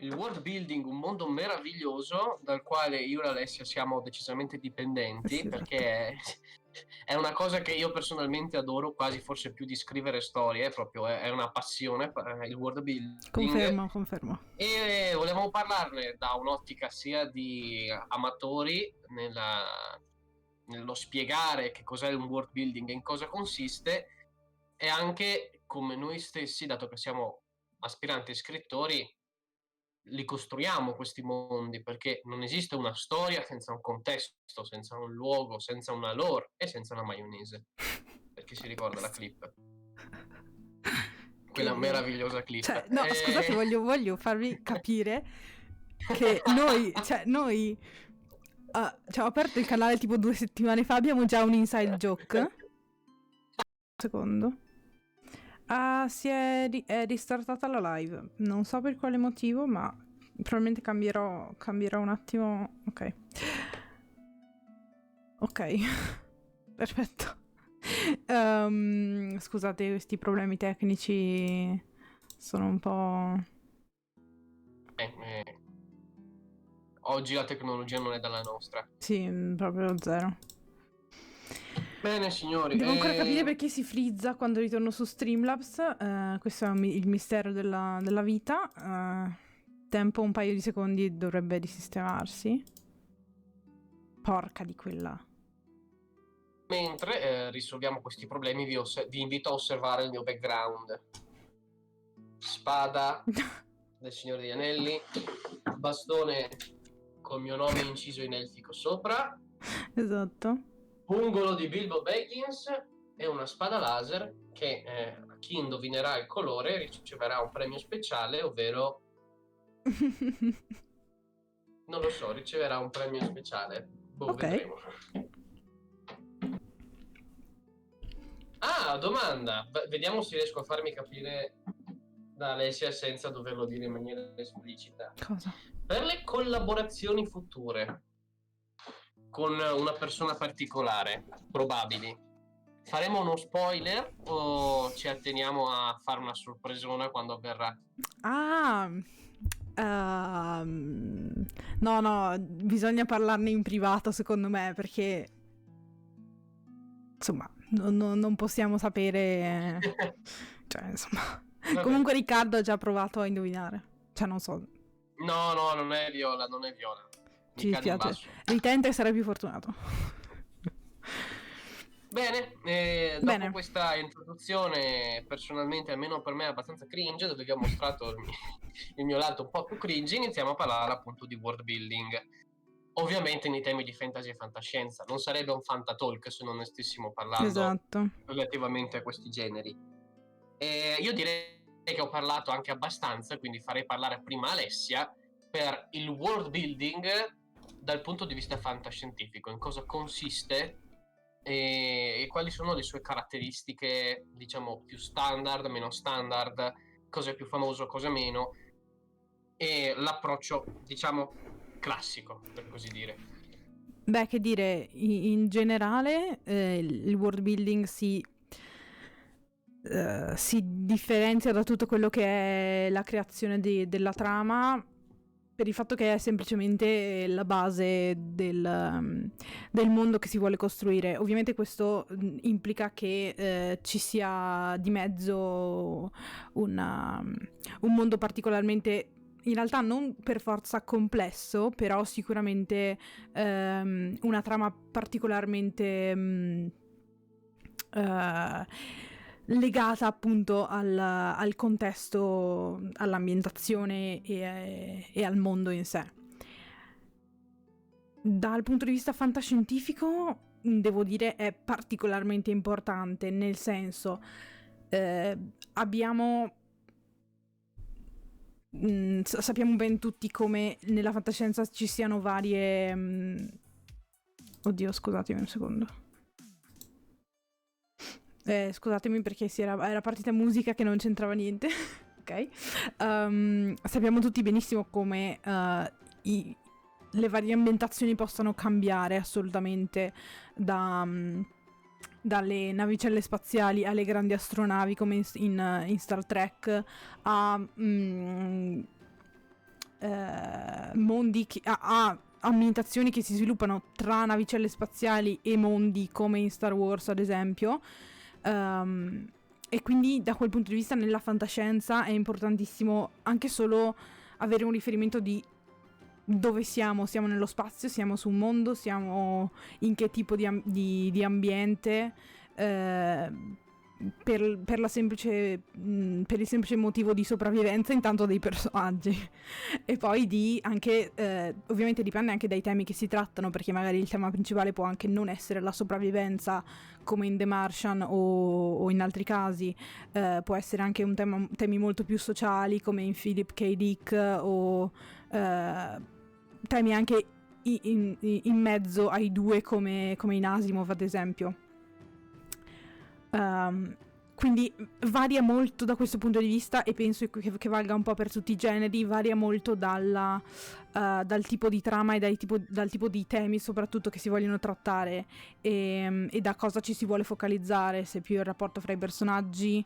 il world building, un mondo meraviglioso dal quale io e Alessia siamo decisamente dipendenti, Sì, esatto. perché è una cosa che io personalmente adoro quasi forse più di scrivere storie, proprio è una passione, il world building. Confermo. E volevamo parlarne da un'ottica sia di amatori nello spiegare che cos'è un world building e in cosa consiste, e anche come noi stessi, dato che siamo aspiranti scrittori, li costruiamo questi mondi, perché non esiste una storia senza un contesto, senza un luogo, senza una lore e senza una maionese. Per chi si ricorda la clip, quella meravigliosa clip. Cioè, no, scusate, voglio farvi capire che noi ho aperto il canale tipo 2 settimane fa, abbiamo già un inside joke. Un secondo. È ristartata la live. Non so per quale motivo, ma probabilmente cambierò un attimo. Ok. Perfetto. Scusate, questi problemi tecnici sono un po'... Oggi la tecnologia non è dalla nostra. Sì, proprio zero. Bene, signori. Devo ancora capire perché si frizza quando ritorno su Streamlabs. Questo è il mistero della vita. Tempo un paio di secondi dovrebbe risistemarsi. Porca di quella. Mentre risolviamo questi problemi, vi invito a osservare il mio background. Spada del Signore degli Anelli, bastone col mio nome inciso in elfico sopra, Esatto. pungolo di Bilbo Baggins e una spada laser che chi indovinerà il colore riceverà un premio speciale, ovvero non lo so, riceverà un premio speciale. Vedremo. Domanda. Vediamo se riesco a farmi capire da Alessia senza doverlo dire in maniera esplicita. Cosa? Per le collaborazioni future con una persona particolare, probabili, faremo uno spoiler o ci atteniamo a fare una sorpresona quando avverrà? No, bisogna parlarne in privato secondo me, perché insomma non possiamo sapere. Cioè, insomma. Vabbè. Comunque Riccardo ha già provato a indovinare. Cioè, non so. No, non è Viola. Ci dispiace. Ritenta e sarai più fortunato. Bene, dopo questa introduzione, personalmente, almeno per me, abbastanza cringe, dove vi ho mostrato il mio lato un po' più cringe, iniziamo a parlare appunto di world building. Ovviamente nei temi di fantasy e fantascienza. Non sarebbe un fantatalk se non ne stessimo parlando relativamente a questi generi. Io direi che ho parlato anche abbastanza, quindi farei parlare prima Alessia per il world building dal punto di vista fantascientifico, in cosa consiste e quali sono le sue caratteristiche, diciamo, più standard, meno standard, cosa è più famoso, cosa meno, e l'approccio, diciamo, classico, per così dire. Beh, che dire, in generale il world building si differenzia da tutto quello che è la creazione della trama, per il fatto che è semplicemente la base del mondo che si vuole costruire. Ovviamente questo implica che ci sia di mezzo un mondo particolarmente, in realtà non per forza complesso, però sicuramente una trama particolarmente legata appunto al contesto, all'ambientazione e al mondo in sé. Dal punto di vista fantascientifico, devo dire, è particolarmente importante, nel senso sappiamo ben tutti come nella fantascienza ci siano varie... Oddio, scusatemi un secondo. Scusatemi perché era partita musica che non c'entrava niente. Ok. Sappiamo tutti benissimo come le varie ambientazioni possano cambiare assolutamente dalle navicelle spaziali alle grandi astronavi come in Star Trek mondi a ambientazioni che si sviluppano tra navicelle spaziali e mondi come in Star Wars ad esempio, e quindi da quel punto di vista nella fantascienza è importantissimo anche solo avere un riferimento di dove siamo nello spazio, siamo su un mondo, siamo in che tipo di ambiente, per il semplice motivo di sopravvivenza intanto dei personaggi e poi anche ovviamente dipende anche dai temi che si trattano, perché magari il tema principale può anche non essere la sopravvivenza come in The Martian o in altri casi, può essere anche temi molto più sociali come in Philip K. Dick o temi anche in mezzo ai due come in Asimov ad esempio. Quindi varia molto da questo punto di vista e penso che valga un po' per tutti i generi, varia molto dal tipo di trama e dal tipo di temi soprattutto che si vogliono trattare e da cosa ci si vuole focalizzare, se più il rapporto fra i personaggi,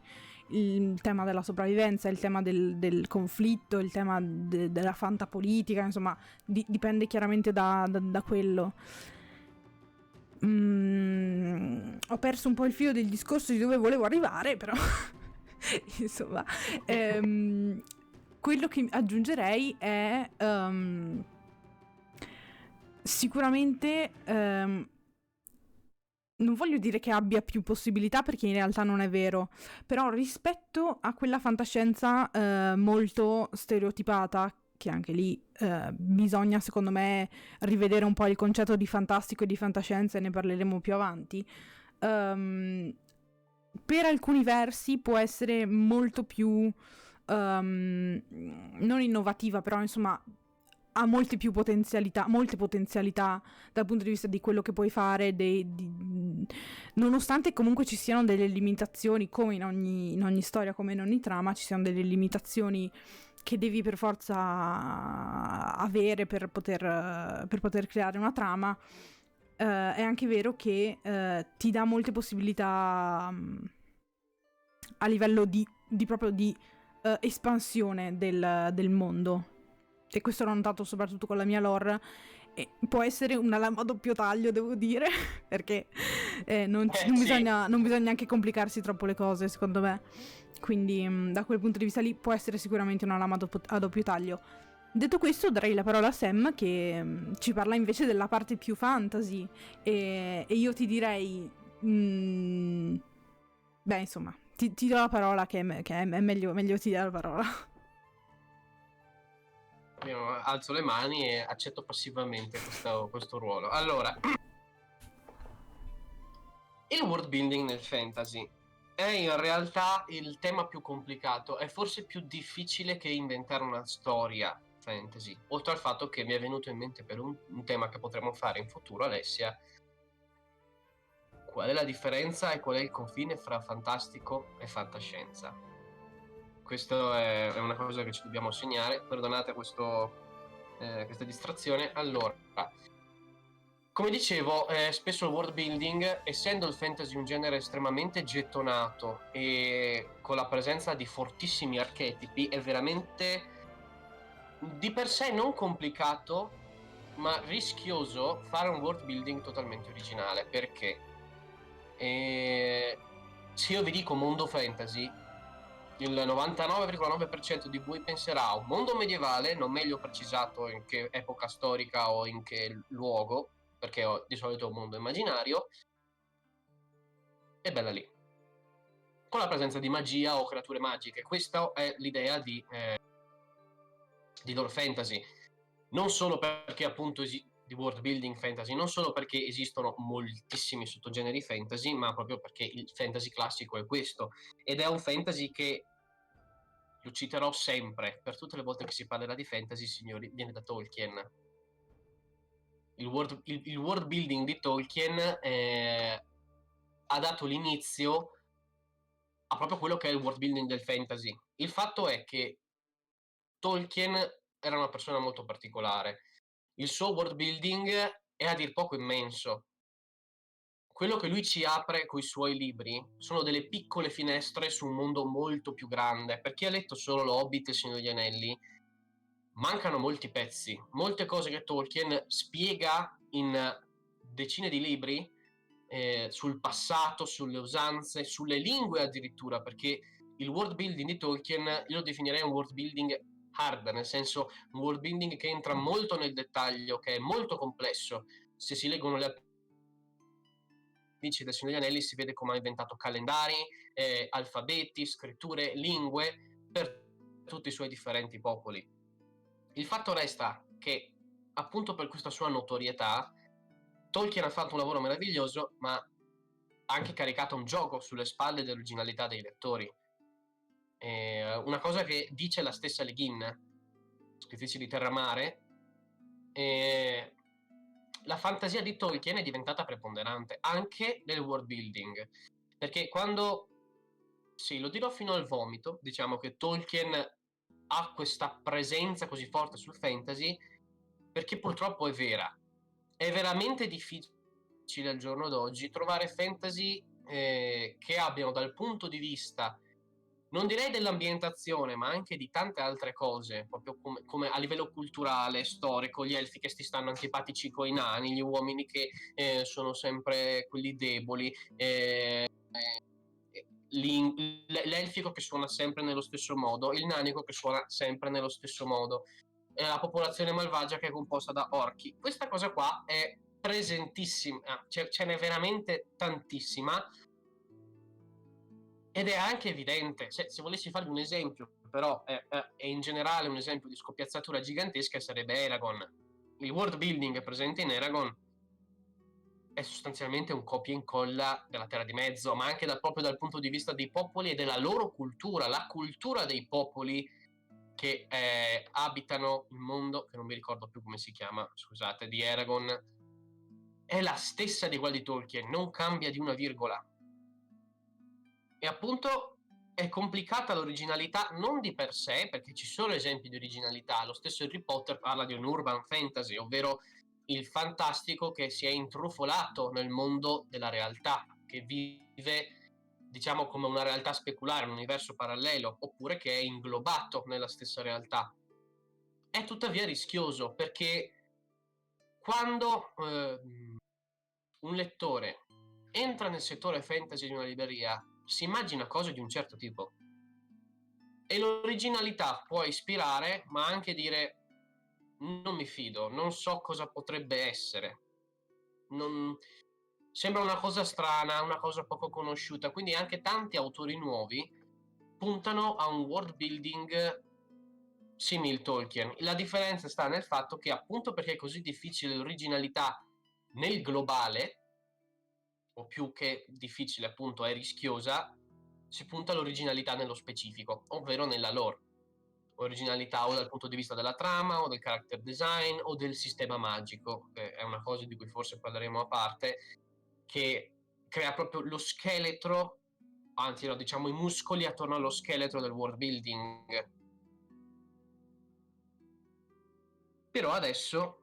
il tema della sopravvivenza, il tema del conflitto, il tema della fantapolitica, insomma dipende chiaramente da quello. Ho perso un po' il filo del discorso di dove volevo arrivare, però insomma quello che aggiungerei è sicuramente non voglio dire che abbia più possibilità perché in realtà non è vero, però rispetto a quella fantascienza molto stereotipata, che anche lì bisogna secondo me rivedere un po' il concetto di fantastico e di fantascienza e ne parleremo più avanti, per alcuni versi può essere molto più non innovativa, però insomma ha molte potenzialità dal punto di vista di quello che puoi fare, nonostante comunque ci siano delle limitazioni, come in ogni storia, come in ogni trama, ci siano delle limitazioni che devi per forza avere per poter creare una trama. È anche vero che ti dà molte possibilità a livello di proprio di espansione del mondo. E questo l'ho notato soprattutto con la mia lore, e può essere una lama a doppio taglio, devo dire, perché non bisogna neanche complicarsi troppo le cose, secondo me. Quindi da quel punto di vista lì può essere sicuramente una lama a doppio taglio. Detto questo, darei la parola a Sam, che ci parla invece della parte più fantasy, e io ti direi beh, insomma, ti do la parola, che è meglio ti dare la parola. Io alzo le mani e accetto passivamente questo ruolo. Allora, il world building nel fantasy è in realtà il tema più complicato, è forse più difficile che inventare una storia fantasy, oltre al fatto che mi è venuto in mente per un tema che potremo fare in futuro, Alessia, qual è la differenza e qual è il confine fra fantastico e fantascienza. Questa è una cosa che ci dobbiamo segnare, perdonate questa distrazione. Allora, come dicevo, spesso il world building, essendo il fantasy un genere estremamente gettonato e con la presenza di fortissimi archetipi, è veramente di per sé non complicato, ma rischioso fare un world building totalmente originale. Perché? Se io vi dico mondo fantasy, il 99,9% di voi penserà a un mondo medievale, non meglio precisato in che epoca storica o in che luogo, perché di solito è un mondo immaginario, e bella lì, con la presenza di magia o creature magiche. Questa è l'idea di lore fantasy, non solo perché appunto di world building fantasy, non solo perché esistono moltissimi sottogeneri fantasy, ma proprio perché il fantasy classico è questo, ed è un fantasy che, lo citerò sempre, per tutte le volte che si parlerà di fantasy, signori, viene da Tolkien. Il world building di Tolkien ha dato l'inizio a proprio quello che è il world building del fantasy. Il fatto è che Tolkien era una persona molto particolare. Il suo world building è a dir poco immenso. Quello che lui ci apre coi suoi libri sono delle piccole finestre su un mondo molto più grande. Per chi ha letto solo L'Hobbit e Il Signore degli Anelli, mancano molti pezzi, molte cose che Tolkien spiega in decine di libri, sul passato, sulle usanze, sulle lingue addirittura, perché il world building di Tolkien io lo definirei un world building hard, nel senso un world building che entra molto nel dettaglio, che è molto complesso. Se si leggono le appendici del Signore degli Anelli si vede come ha inventato calendari, alfabeti, scritture, lingue per tutti i suoi differenti popoli. Il fatto resta che, appunto per questa sua notorietà, Tolkien ha fatto un lavoro meraviglioso, ma ha anche caricato un gioco sulle spalle dell'originalità dei lettori. Una cosa che dice la stessa Le Guin, scrittrice di Terramare, la fantasia di Tolkien è diventata preponderante anche nel world building, perché quando, sì, lo dirò fino al vomito, diciamo che Tolkien ha questa presenza così forte sul fantasy perché purtroppo è vera. È veramente difficile al giorno d'oggi trovare fantasy che abbiano dal punto di vista, non direi dell'ambientazione, ma anche di tante altre cose, proprio come a livello culturale, storico, gli elfi che ti stanno antipatici coi nani, gli uomini che sono sempre quelli deboli, l'elfico che suona sempre nello stesso modo, il nanico che suona sempre nello stesso modo, la popolazione malvagia che è composta da orchi. Questa cosa qua è presentissima, ce n'è veramente tantissima ed è anche evidente. Se volessi farvi un esempio, però è in generale un esempio di scoppiazzatura gigantesca, sarebbe Eragon. Il world building presente in Eragon è sostanzialmente un copia e incolla della Terra di Mezzo, ma anche proprio dal punto di vista dei popoli e della loro cultura, la cultura dei popoli che abitano il mondo, che non mi ricordo più come si chiama, scusate, di Eragon, è la stessa di quella di Tolkien, non cambia di una virgola. E appunto è complicata l'originalità non di per sé, perché ci sono esempi di originalità. Lo stesso Harry Potter parla di un urban fantasy, ovvero il fantastico che si è intrufolato nel mondo della realtà, che vive, diciamo, come una realtà speculare, un universo parallelo, oppure che è inglobato nella stessa realtà. È tuttavia rischioso, perché quando un lettore entra nel settore fantasy di una libreria, si immagina cose di un certo tipo. E l'originalità può ispirare, ma anche dire non mi fido, non so cosa potrebbe essere. Sembra una cosa strana, una cosa poco conosciuta, quindi anche tanti autori nuovi puntano a un world building simil Tolkien. La differenza sta nel fatto che, appunto perché è così difficile l'originalità nel globale, o più che difficile appunto è rischiosa, si punta all'originalità nello specifico, ovvero nella lore. Originalità o dal punto di vista della trama, o del character design, o del sistema magico, che è una cosa di cui forse parleremo a parte, che crea proprio lo scheletro, anzi no, diciamo i muscoli attorno allo scheletro del world building. Però adesso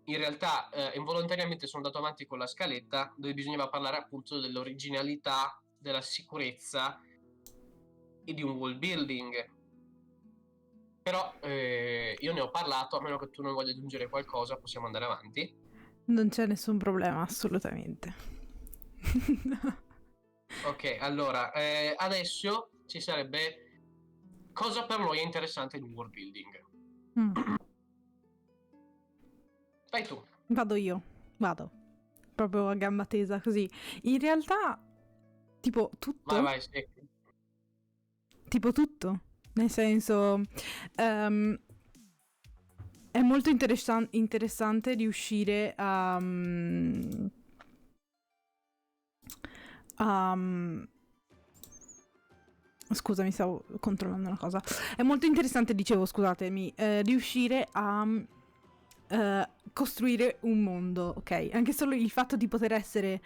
in realtà involontariamente sono andato avanti con la scaletta dove bisognava parlare appunto dell'originalità, della sicurezza e di un world building. Però io ne ho parlato, a meno che tu non voglia aggiungere qualcosa, possiamo andare avanti. Non c'è nessun problema, assolutamente. Ok, allora, adesso ci sarebbe cosa per noi è interessante in un world building. Vai tu. Vado io, vado. Proprio a gamba tesa così. In realtà, tipo tutto. Vai, sì. Tipo tutto. Nel senso, è molto interessante riuscire a... Scusami, stavo controllando una cosa. È molto interessante, dicevo, scusatemi, riuscire a costruire un mondo, ok? Anche solo il fatto di poter essere,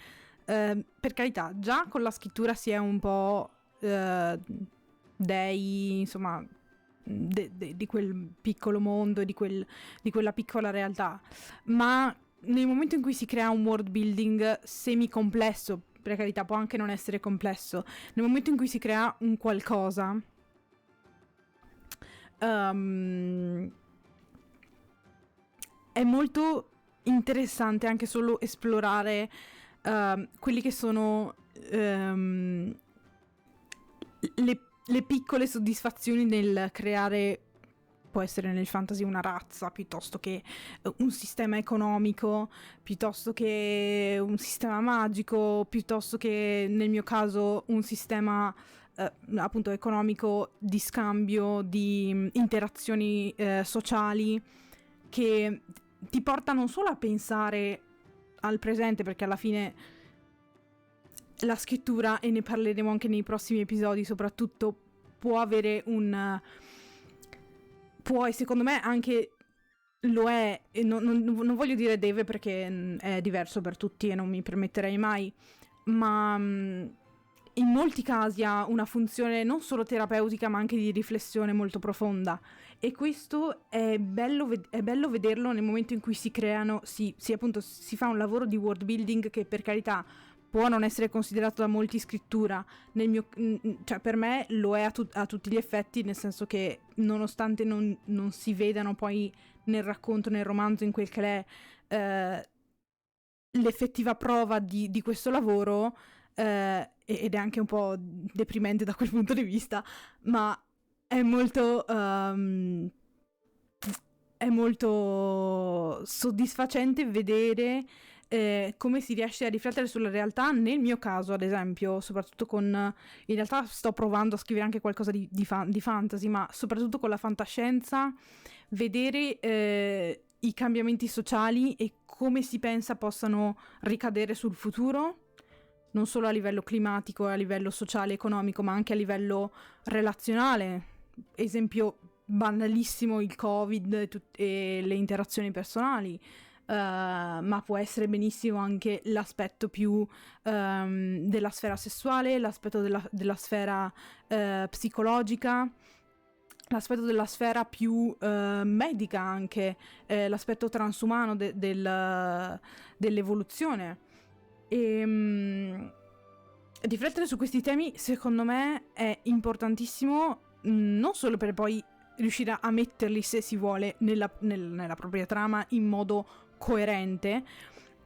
per carità, già con la scrittura si è un po' dei, insomma, di quel piccolo mondo, di quella piccola realtà, ma nel momento in cui si crea un world building semi-complesso, per carità può anche non essere complesso, nel momento in cui si crea un qualcosa è molto interessante anche solo esplorare quelli che sono le piccole soddisfazioni nel creare, può essere nel fantasy una razza, piuttosto che un sistema economico, piuttosto che un sistema magico, piuttosto che nel mio caso un sistema appunto economico di scambio, di interazioni sociali che ti porta non solo a pensare al presente, perché alla fine la scrittura, e ne parleremo anche nei prossimi episodi soprattutto, può avere può, e secondo me anche lo è, e non voglio dire deve perché è diverso per tutti e non mi permetterei mai, ma in molti casi ha una funzione non solo terapeutica ma anche di riflessione molto profonda, e questo è bello vederlo nel momento in cui si creano, appunto si fa un lavoro di world building che, per carità, può non essere considerato da molti scrittura, cioè per me lo è a tutti gli effetti, nel senso che nonostante non si vedano poi nel racconto, nel romanzo, in quel che è l'effettiva prova di questo lavoro, ed è anche un po' deprimente da quel punto di vista, ma è molto soddisfacente vedere come si riesce a riflettere sulla realtà. Nel mio caso, ad esempio, soprattutto in realtà sto provando a scrivere anche qualcosa di fantasy, ma soprattutto con la fantascienza, vedere i cambiamenti sociali e come si pensa possano ricadere sul futuro, non solo a livello climatico e a livello sociale e economico, ma anche a livello relazionale. Esempio banalissimo, il Covid e le interazioni personali. Ma può essere benissimo anche l'aspetto più della sfera sessuale, l'aspetto della sfera psicologica, l'aspetto della sfera più medica anche, l'aspetto transumano dell'evoluzione. E riflettere su questi temi, secondo me, è importantissimo, non solo per poi riuscire a metterli, se si vuole, nella propria trama in modo coerente,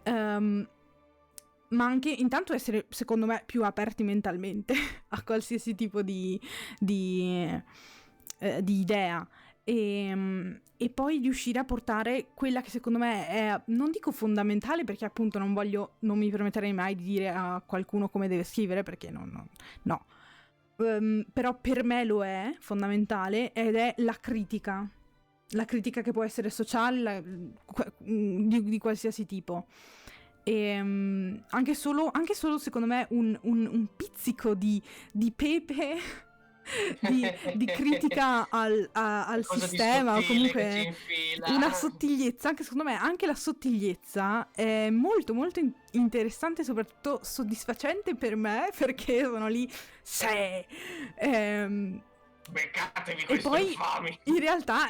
ma anche intanto essere, secondo me, più aperti mentalmente a qualsiasi tipo di idea, e poi riuscire a portare quella che secondo me è, non dico fondamentale, perché appunto non mi permetterei mai di dire a qualcuno come deve scrivere, perché no. Però per me lo è fondamentale, ed è la critica che può essere sociale, di qualsiasi tipo. E anche solo secondo me un pizzico di pepe di critica al sistema, o comunque una sottigliezza. Anche secondo me anche la sottigliezza è molto molto interessante, soprattutto soddisfacente per me, perché sono lì beccatevi e questo poi infami. in realtà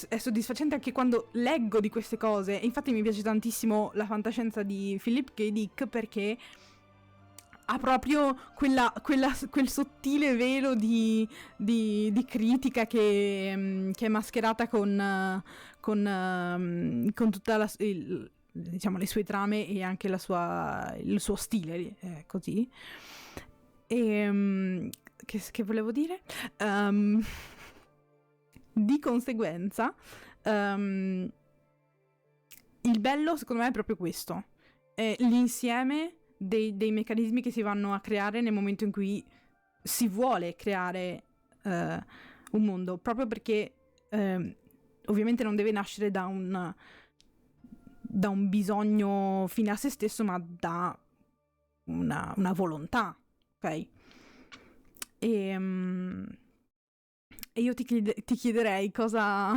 è soddisfacente anche quando leggo di queste cose. E infatti mi piace tantissimo la fantascienza di Philip K. Dick, perché ha proprio quel sottile velo di critica che è mascherata con tutta diciamo le sue trame e anche il suo stile, così. E che volevo dire? Di conseguenza, il bello secondo me è proprio questo, è l'insieme dei meccanismi che si vanno a creare nel momento in cui si vuole creare un mondo, proprio perché ovviamente non deve nascere da un bisogno fine a se stesso, ma da una volontà, ok? E io ti chiederei cosa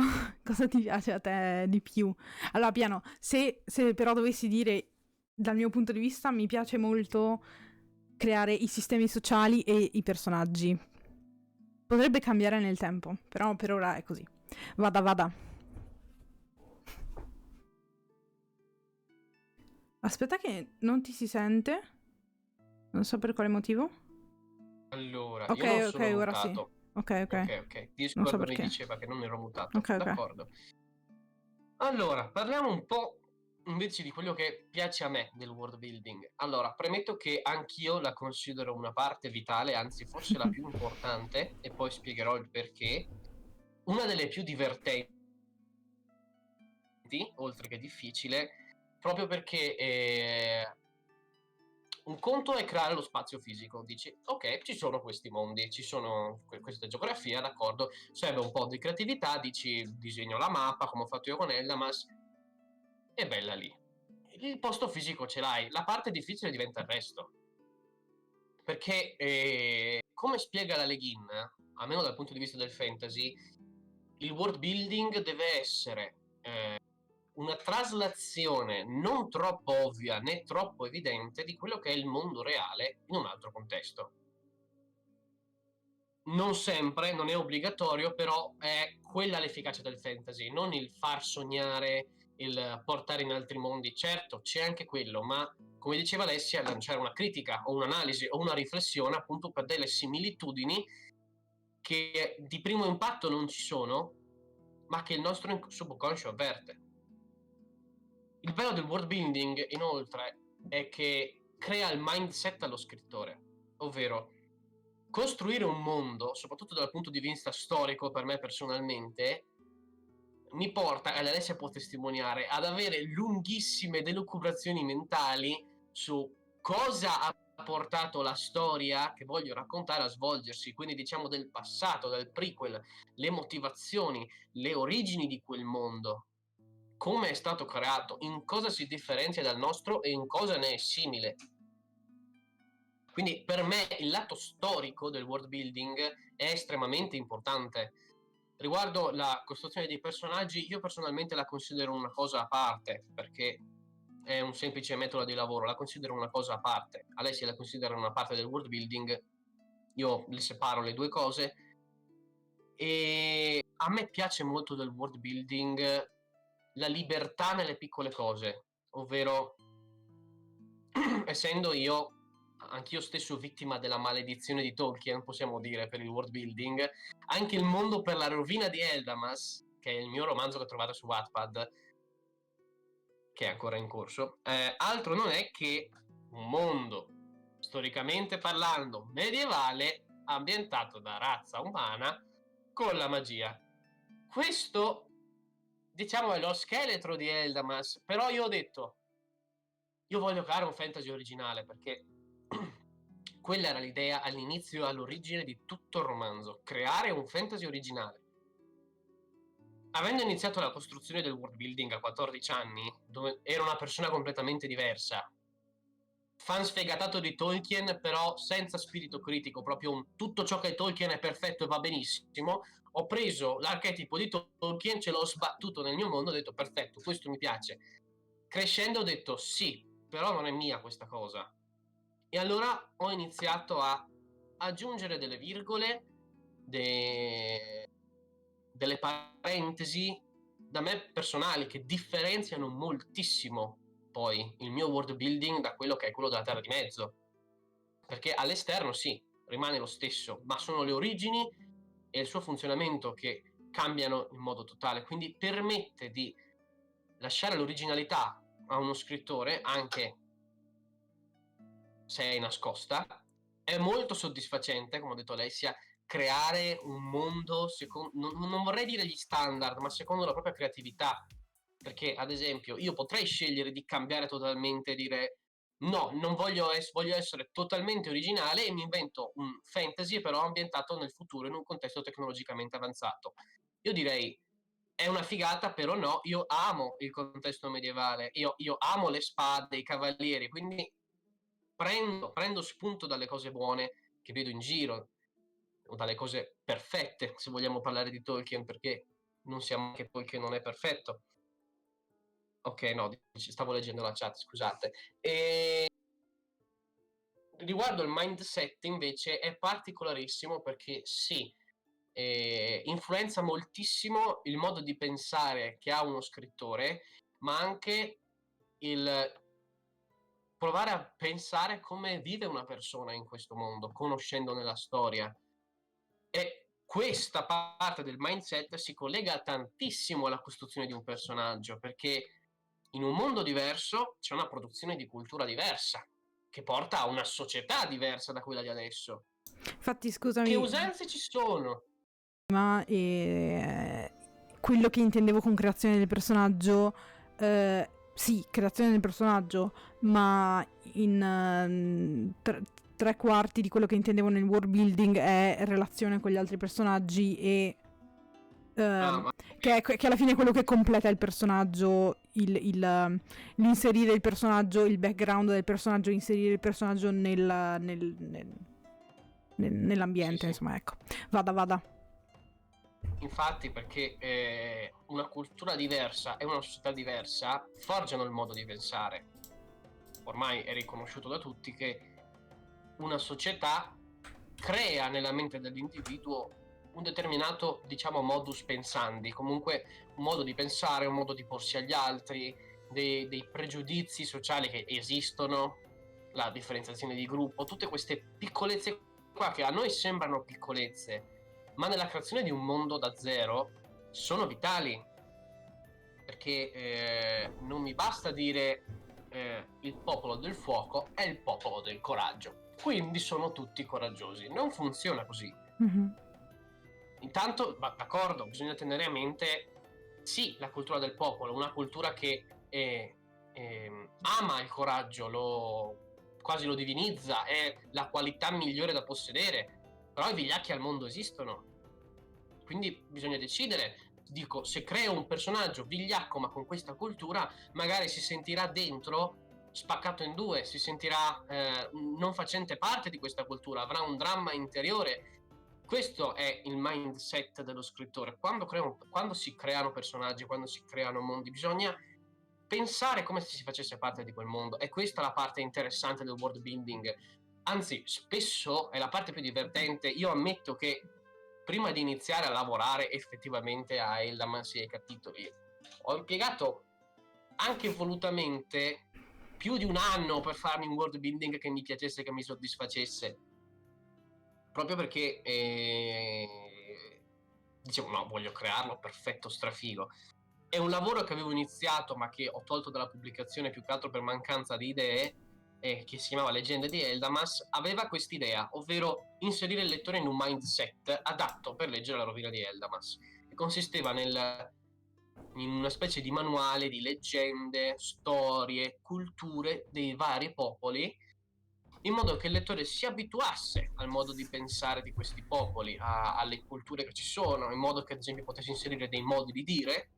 ti piace a te di più. Allora, piano, se però dovessi dire, dal mio punto di vista, mi piace molto creare i sistemi sociali e i personaggi. Potrebbe cambiare nel tempo, però per ora è così. Vada. Aspetta che non ti si sente. Non so per quale motivo. Allora, Ok, io non sono ora sì. mutato. Ok. Ok. Non so Discord mi perché. diceva che non ero mutato. Ok. D'accordo. Allora, parliamo un po' invece di quello che piace a me del world building. Allora, premetto che anch'io la considero una parte vitale, anzi forse la più importante, e poi spiegherò il perché. Una delle più divertenti, oltre che difficile, proprio perché un conto è creare lo spazio fisico. Dici, ok, ci sono questi mondi, ci sono questa geografia, d'accordo, serve un po' di creatività, dici, disegno la mappa, come ho fatto io con Eldamas, è bella lì. Il posto fisico ce l'hai, la parte difficile diventa il resto. Perché, come spiega la Le Guin, almeno dal punto di vista del fantasy, il world building deve essere una traslazione non troppo ovvia né troppo evidente di quello che è il mondo reale in un altro contesto. Non sempre, non è obbligatorio, però è quella l'efficacia del fantasy, non il far sognare, il portare in altri mondi. Certo, c'è anche quello, ma come diceva Alessia, lanciare una critica o un'analisi o una riflessione appunto per delle similitudini che di primo impatto non ci sono, ma che il nostro subconscio avverte. Il bello del world building, inoltre, è che crea il mindset allo scrittore, ovvero costruire un mondo, soprattutto dal punto di vista storico, per me personalmente, mi porta, e Alessia può testimoniare, ad avere lunghissime delucubrazioni mentali su cosa ha portato la storia che voglio raccontare a svolgersi, quindi diciamo del passato, del prequel, le motivazioni, le origini di quel mondo, come è stato creato, in cosa si differenzia dal nostro e in cosa ne è simile. Quindi per me il lato storico del world building è estremamente importante. Riguardo la costruzione dei personaggi, io personalmente la considero una cosa a parte, perché è un semplice metodo di lavoro, la considero una cosa a parte. Alessia la considera una parte del world building, io le separo le due cose. E a me piace molto del world building la libertà nelle piccole cose, ovvero essendo io anch'io stesso vittima della maledizione di Tolkien, possiamo dire, per il world building, anche il mondo per la rovina di Eldamas, che è il mio romanzo che trovate su Wattpad, che è ancora in corso, altro non è che un mondo, storicamente parlando, medievale, ambientato da razza umana con la magia. Questo, diciamo, è lo scheletro di Eldamas, però io ho detto, io voglio creare un fantasy originale perché quella era l'idea all'inizio, all'origine di tutto il romanzo, creare un fantasy originale. Avendo iniziato la costruzione del world building a 14 anni, dove ero una persona completamente diversa, fan sfegatato di Tolkien, però senza spirito critico, proprio tutto ciò che è Tolkien è perfetto e va benissimo, ho preso l'archetipo di Tolkien, ce l'ho sbattuto nel mio mondo, ho detto perfetto, questo mi piace. Crescendo ho detto sì, però non è mia questa cosa. E allora ho iniziato a aggiungere delle virgole, delle parentesi da me personali che differenziano moltissimo poi il mio world building da quello che è quello della Terra di Mezzo. Perché all'esterno sì, rimane lo stesso, ma sono le origini e il suo funzionamento che cambiano in modo totale. Quindi permette di lasciare l'originalità a uno scrittore, anche se è nascosta. È molto soddisfacente, come ha detto Alessia, creare un mondo non vorrei dire gli standard, ma secondo la propria creatività. Perché, ad esempio, io potrei scegliere di cambiare totalmente e dire no, non voglio essere totalmente originale e mi invento un fantasy però ambientato nel futuro in un contesto tecnologicamente avanzato. Io direi è una figata, però no, io amo il contesto medievale, io amo le spade, i cavalieri, quindi prendo spunto dalle cose buone che vedo in giro, o dalle cose perfette, se vogliamo parlare di Tolkien, perché non siamo che Tolkien non è perfetto. Ok, no, stavo leggendo la chat, scusate. E riguardo il mindset invece è particolarissimo perché sì, influenza moltissimo il modo di pensare che ha uno scrittore, ma anche il provare a pensare come vive una persona in questo mondo, conoscendone la storia. E questa parte del mindset si collega tantissimo alla costruzione di un personaggio, perché in un mondo diverso c'è una produzione di cultura diversa, che porta a una società diversa da quella di adesso. Infatti, scusami. Che usanze ci sono? Ma quello che intendevo con creazione del personaggio, sì, creazione del personaggio, ma in tre quarti di quello che intendevo nel world building è relazione con gli altri personaggi e che alla fine è quello che completa il personaggio, l'inserire il personaggio, il background del personaggio, inserire il personaggio nell'ambiente, Sì. insomma, ecco. Vada. Infatti, perché una cultura diversa e una società diversa forgiano il modo di pensare. Ormai è riconosciuto da tutti che una società crea nella mente dell'individuo un determinato, diciamo, modus pensandi, comunque un modo di pensare, un modo di porsi agli altri, dei pregiudizi sociali che esistono, la differenziazione di gruppo, tutte queste piccolezze qua che a noi sembrano piccolezze, ma nella creazione di un mondo da zero sono vitali, perché non mi basta dire il popolo del fuoco è il popolo del coraggio, quindi sono tutti coraggiosi. Non funziona così. Mm-hmm. Intanto, d'accordo, bisogna tenere a mente, sì, la cultura del popolo, una cultura che ama il coraggio, quasi lo divinizza, è la qualità migliore da possedere, però i vigliacchi al mondo esistono. Quindi bisogna decidere, dico, se creo un personaggio vigliacco ma con questa cultura, magari si sentirà dentro spaccato in due, si sentirà non facente parte di questa cultura, avrà un dramma interiore. Questo è il mindset dello scrittore. Quando si creano personaggi, quando si creano mondi, bisogna pensare come se si facesse parte di quel mondo. E questa è la parte interessante del world building. Anzi, spesso è la parte più divertente. Io ammetto che prima di iniziare a lavorare effettivamente a Eldamas e ai capitoli, ho impiegato anche volutamente più di un anno per farmi un world building che mi piacesse, che mi soddisfacesse. Proprio perché dicevo, no, voglio crearlo perfetto, strafigo. È un lavoro che avevo iniziato ma che ho tolto dalla pubblicazione più che altro per mancanza di idee, che si chiamava Leggende di Eldamas. Aveva quest'idea, ovvero inserire il lettore in un mindset adatto per leggere la rovina di Eldamas, che consisteva in una specie di manuale di leggende, storie, culture dei vari popoli, in modo che il lettore si abituasse al modo di pensare di questi popoli, alle culture che ci sono, in modo che ad esempio potesse inserire dei modi di dire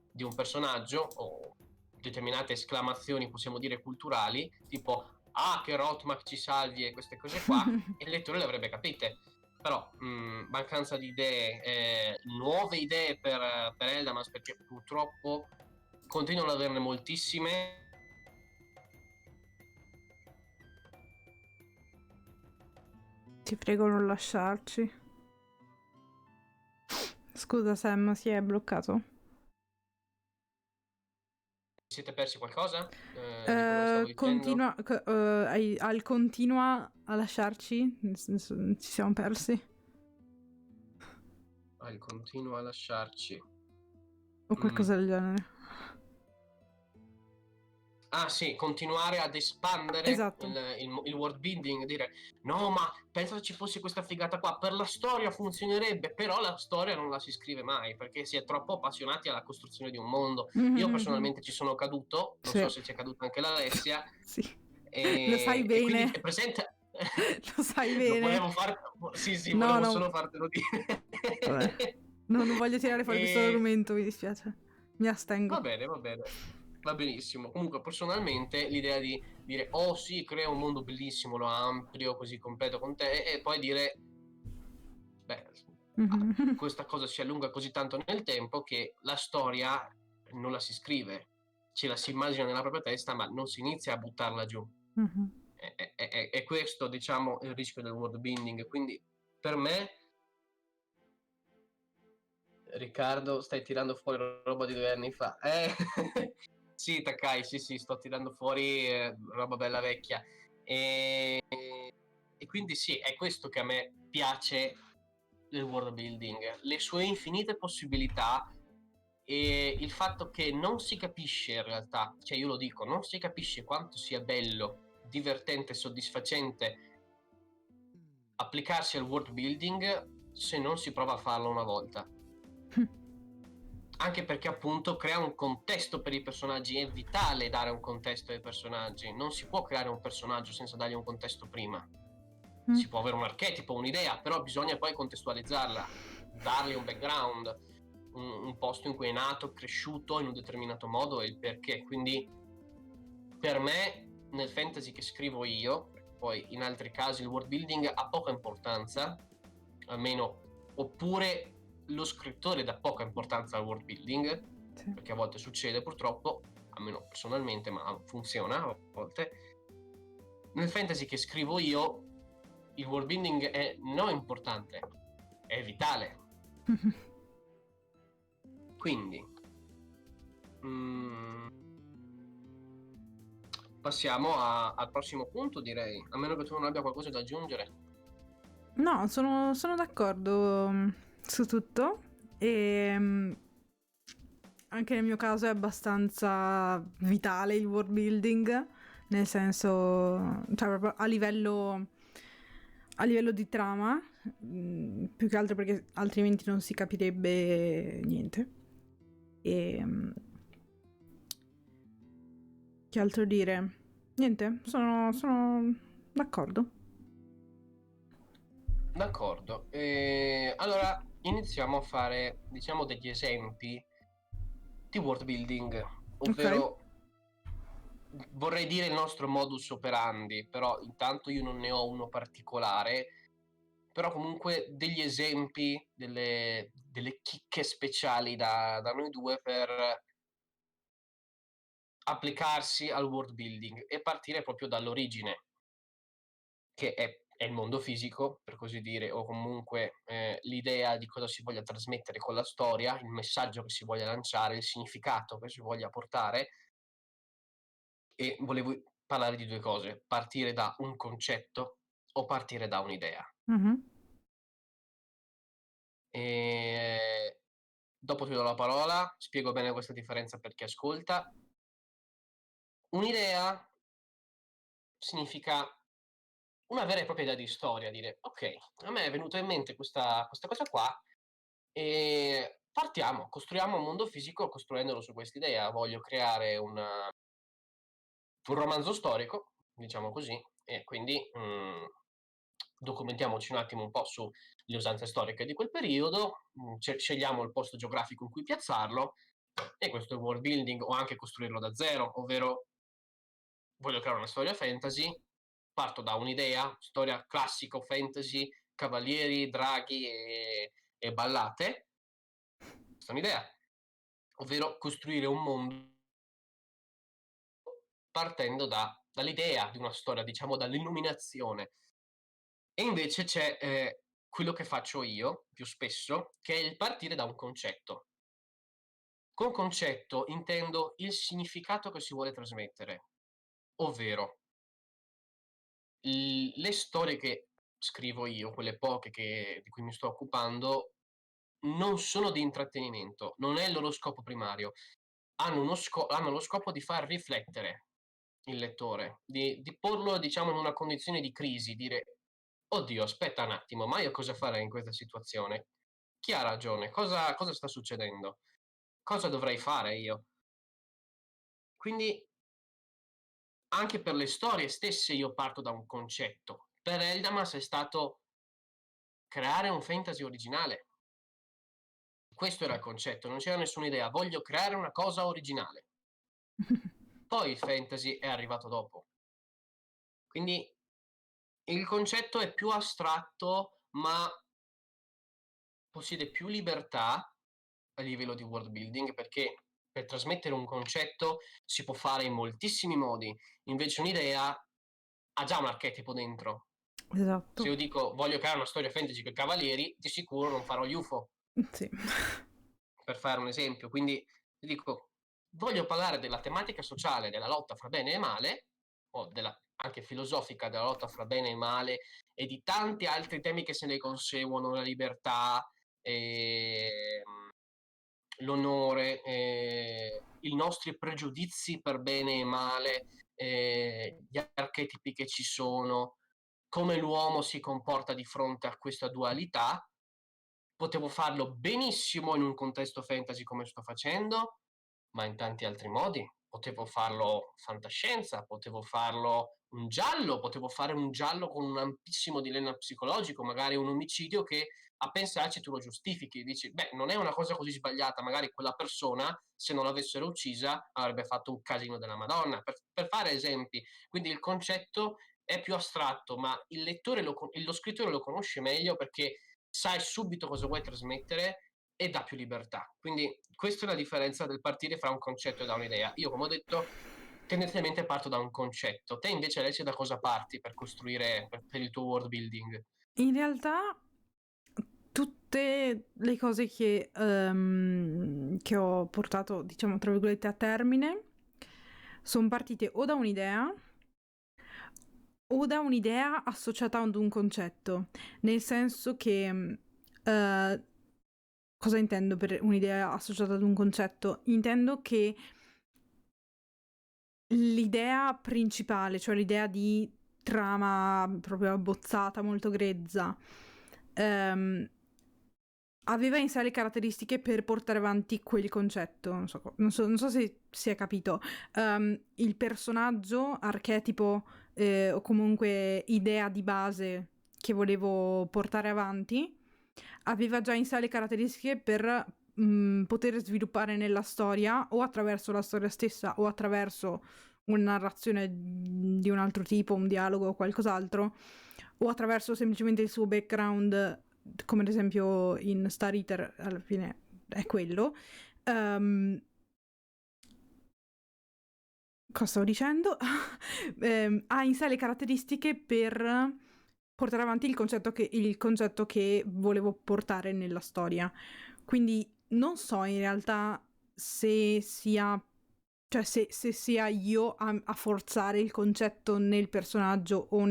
di un personaggio o determinate esclamazioni, possiamo dire culturali, tipo ah che Rotmak ci salvi e queste cose qua, e il lettore le avrebbe capite. Però mancanza di idee, nuove idee per Eldamas, perché purtroppo continuano ad averne moltissime. Ti prego non lasciarci. Scusa Sam, si è bloccato? Siete persi qualcosa? Di continua a lasciarci, nel senso ci siamo persi. Il continua a lasciarci o qualcosa del genere. Ah sì, continuare ad espandere Esatto. il world building, dire no ma pensa se ci fosse questa figata qua, per la storia funzionerebbe, però la storia non la si scrive mai perché si è troppo appassionati alla costruzione di un mondo. Io personalmente ci sono caduto, non so se ci è caduta anche l'Alessia. Sì, lo sai bene. E quindi è presente... Lo sai bene. Lo volevo fare... Sì, volevo solo fartelo dire. Vabbè. No, non voglio tirare fuori questo argomento, mi dispiace. Mi astengo. Va bene. Va benissimo. Comunque, personalmente, l'idea di dire, oh sì, creo un mondo bellissimo, lo ampio, così completo con te, e poi dire, beh, questa cosa si allunga così tanto nel tempo che la storia non la si scrive, ce la si immagina nella propria testa, ma non si inizia a buttarla giù. È questo, diciamo, il rischio del world building. Quindi, per me, Riccardo, stai tirando fuori roba di 2 anni fa. Sì, Takai, sì, sto tirando fuori roba bella vecchia. E quindi sì, è questo che a me piace del world building, le sue infinite possibilità e il fatto che non si capisce in realtà, cioè io lo dico, non si capisce quanto sia bello, divertente, soddisfacente applicarsi al world building se non si prova a farlo una volta. Anche perché appunto crea un contesto per i personaggi, è vitale dare un contesto ai personaggi, non si può creare un personaggio senza dargli un contesto prima. Si può avere un archetipo, un'idea, però bisogna poi contestualizzarla, dargli un background, un posto in cui è nato, cresciuto in un determinato modo e il perché. Quindi per me nel fantasy che scrivo io, poi in altri casi il world building ha poca importanza, almeno, oppure lo scrittore dà poca importanza al world building, Sì. perché a volte succede purtroppo, almeno personalmente, ma funziona a volte. Nel fantasy che scrivo io il world building è non importante, è vitale. Quindi passiamo al prossimo punto, direi, a meno che tu non abbia qualcosa da aggiungere. No, sono d'accordo su tutto e anche nel mio caso è abbastanza vitale il world building, nel senso, cioè proprio a livello di trama, più che altro perché altrimenti non si capirebbe niente. E che altro dire? Niente, sono d'accordo. D'accordo. Allora iniziamo a fare, diciamo, degli esempi di world building, ovvero vorrei dire il nostro modus operandi, però intanto io non ne ho uno particolare, però comunque degli esempi, delle chicche speciali da noi due per applicarsi al world building e partire proprio dall'origine, che è il mondo fisico, per così dire, o comunque l'idea di cosa si voglia trasmettere con la storia, il messaggio che si voglia lanciare, il significato che si voglia portare. E volevo parlare di due cose: partire da un concetto o partire da un'idea. Dopo ti do la parola, spiego bene questa differenza per chi ascolta. Un'idea significa una vera e propria idea di storia, dire: "Okay, a me è venuta in mente questa cosa qua e partiamo, costruiamo un mondo fisico costruendolo su quest'idea. Voglio creare un romanzo storico, diciamo così, e quindi documentiamoci un attimo un po' sulle usanze storiche di quel periodo, scegliamo il posto geografico in cui piazzarlo, e questo è il world building, o anche costruirlo da zero, ovvero voglio creare una storia fantasy, parto da un'idea, storia classico fantasy, cavalieri, draghi e ballate. Questa è un'idea, ovvero costruire un mondo partendo dall'idea di una storia, diciamo dall'illuminazione. E invece c'è quello che faccio io più spesso, che è il partire da un concetto. Con concetto intendo il significato che si vuole trasmettere, ovvero le storie che scrivo io, quelle poche di cui mi sto occupando, non sono di intrattenimento, non è il loro scopo primario. Hanno lo scopo di far riflettere il lettore, di porlo, diciamo, in una condizione di crisi, dire: "Oddio, aspetta un attimo, ma io cosa farei in questa situazione? Chi ha ragione? Cosa sta succedendo? Cosa dovrei fare io?" Quindi anche per le storie stesse io parto da un concetto. Per Eldamas è stato creare un fantasy originale. Questo era il concetto, non c'era nessuna idea, voglio creare una cosa originale. Poi il fantasy è arrivato dopo. Quindi il concetto è più astratto, ma possiede più libertà a livello di world building, perché per trasmettere un concetto si può fare in moltissimi modi, invece un'idea ha già un archetipo dentro. Esatto. Se io dico voglio creare una storia fantasy con i cavalieri, di sicuro non farò gli UFO, Sì. per fare un esempio. Quindi ti dico, voglio parlare della tematica sociale, della lotta fra bene e male, o anche filosofica della lotta fra bene e male e di tanti altri temi che se ne conseguono, la libertà, l'onore, i nostri pregiudizi per bene e male, gli archetipi che ci sono, come l'uomo si comporta di fronte a questa dualità. Potevo farlo benissimo in un contesto fantasy come sto facendo, ma in tanti altri modi. Potevo farlo fantascienza, potevo farlo un giallo, potevo fare un giallo con un ampissimo dilemma psicologico, magari un omicidio che a pensarci tu lo giustifichi, dici, beh, non è una cosa così sbagliata, magari quella persona, se non l'avessero uccisa, avrebbe fatto un casino della Madonna, per fare esempi. Quindi il concetto è più astratto, ma il lettore, lo scrittore lo conosce meglio perché sai subito cosa vuoi trasmettere e dà più libertà. Quindi questa è la differenza del partire fra un concetto e da un'idea. Io, come ho detto, tendenzialmente parto da un concetto. Te invece, Alessia, da cosa parti per costruire per il tuo world building? In realtà tutte le cose che ho portato, diciamo, tra virgolette, a termine sono partite o da un'idea associata ad un concetto, nel senso che cosa intendo per un'idea associata ad un concetto? Intendo che l'idea principale, cioè l'idea di trama proprio abbozzata, molto grezza, aveva in sé le caratteristiche per portare avanti quel concetto. Non so se si è capito. Il personaggio, archetipo o comunque idea di base che volevo portare avanti aveva già in sé le caratteristiche per poter sviluppare nella storia o attraverso la storia stessa o attraverso una narrazione di un altro tipo, un dialogo o qualcos'altro, o attraverso semplicemente il suo background, come ad esempio in Star Eater alla fine è quello. Cosa stavo dicendo? Ha in sé le caratteristiche per portare avanti il concetto che volevo portare nella storia. Quindi non so in realtà se sia, cioè se sia io a forzare il concetto nel personaggio o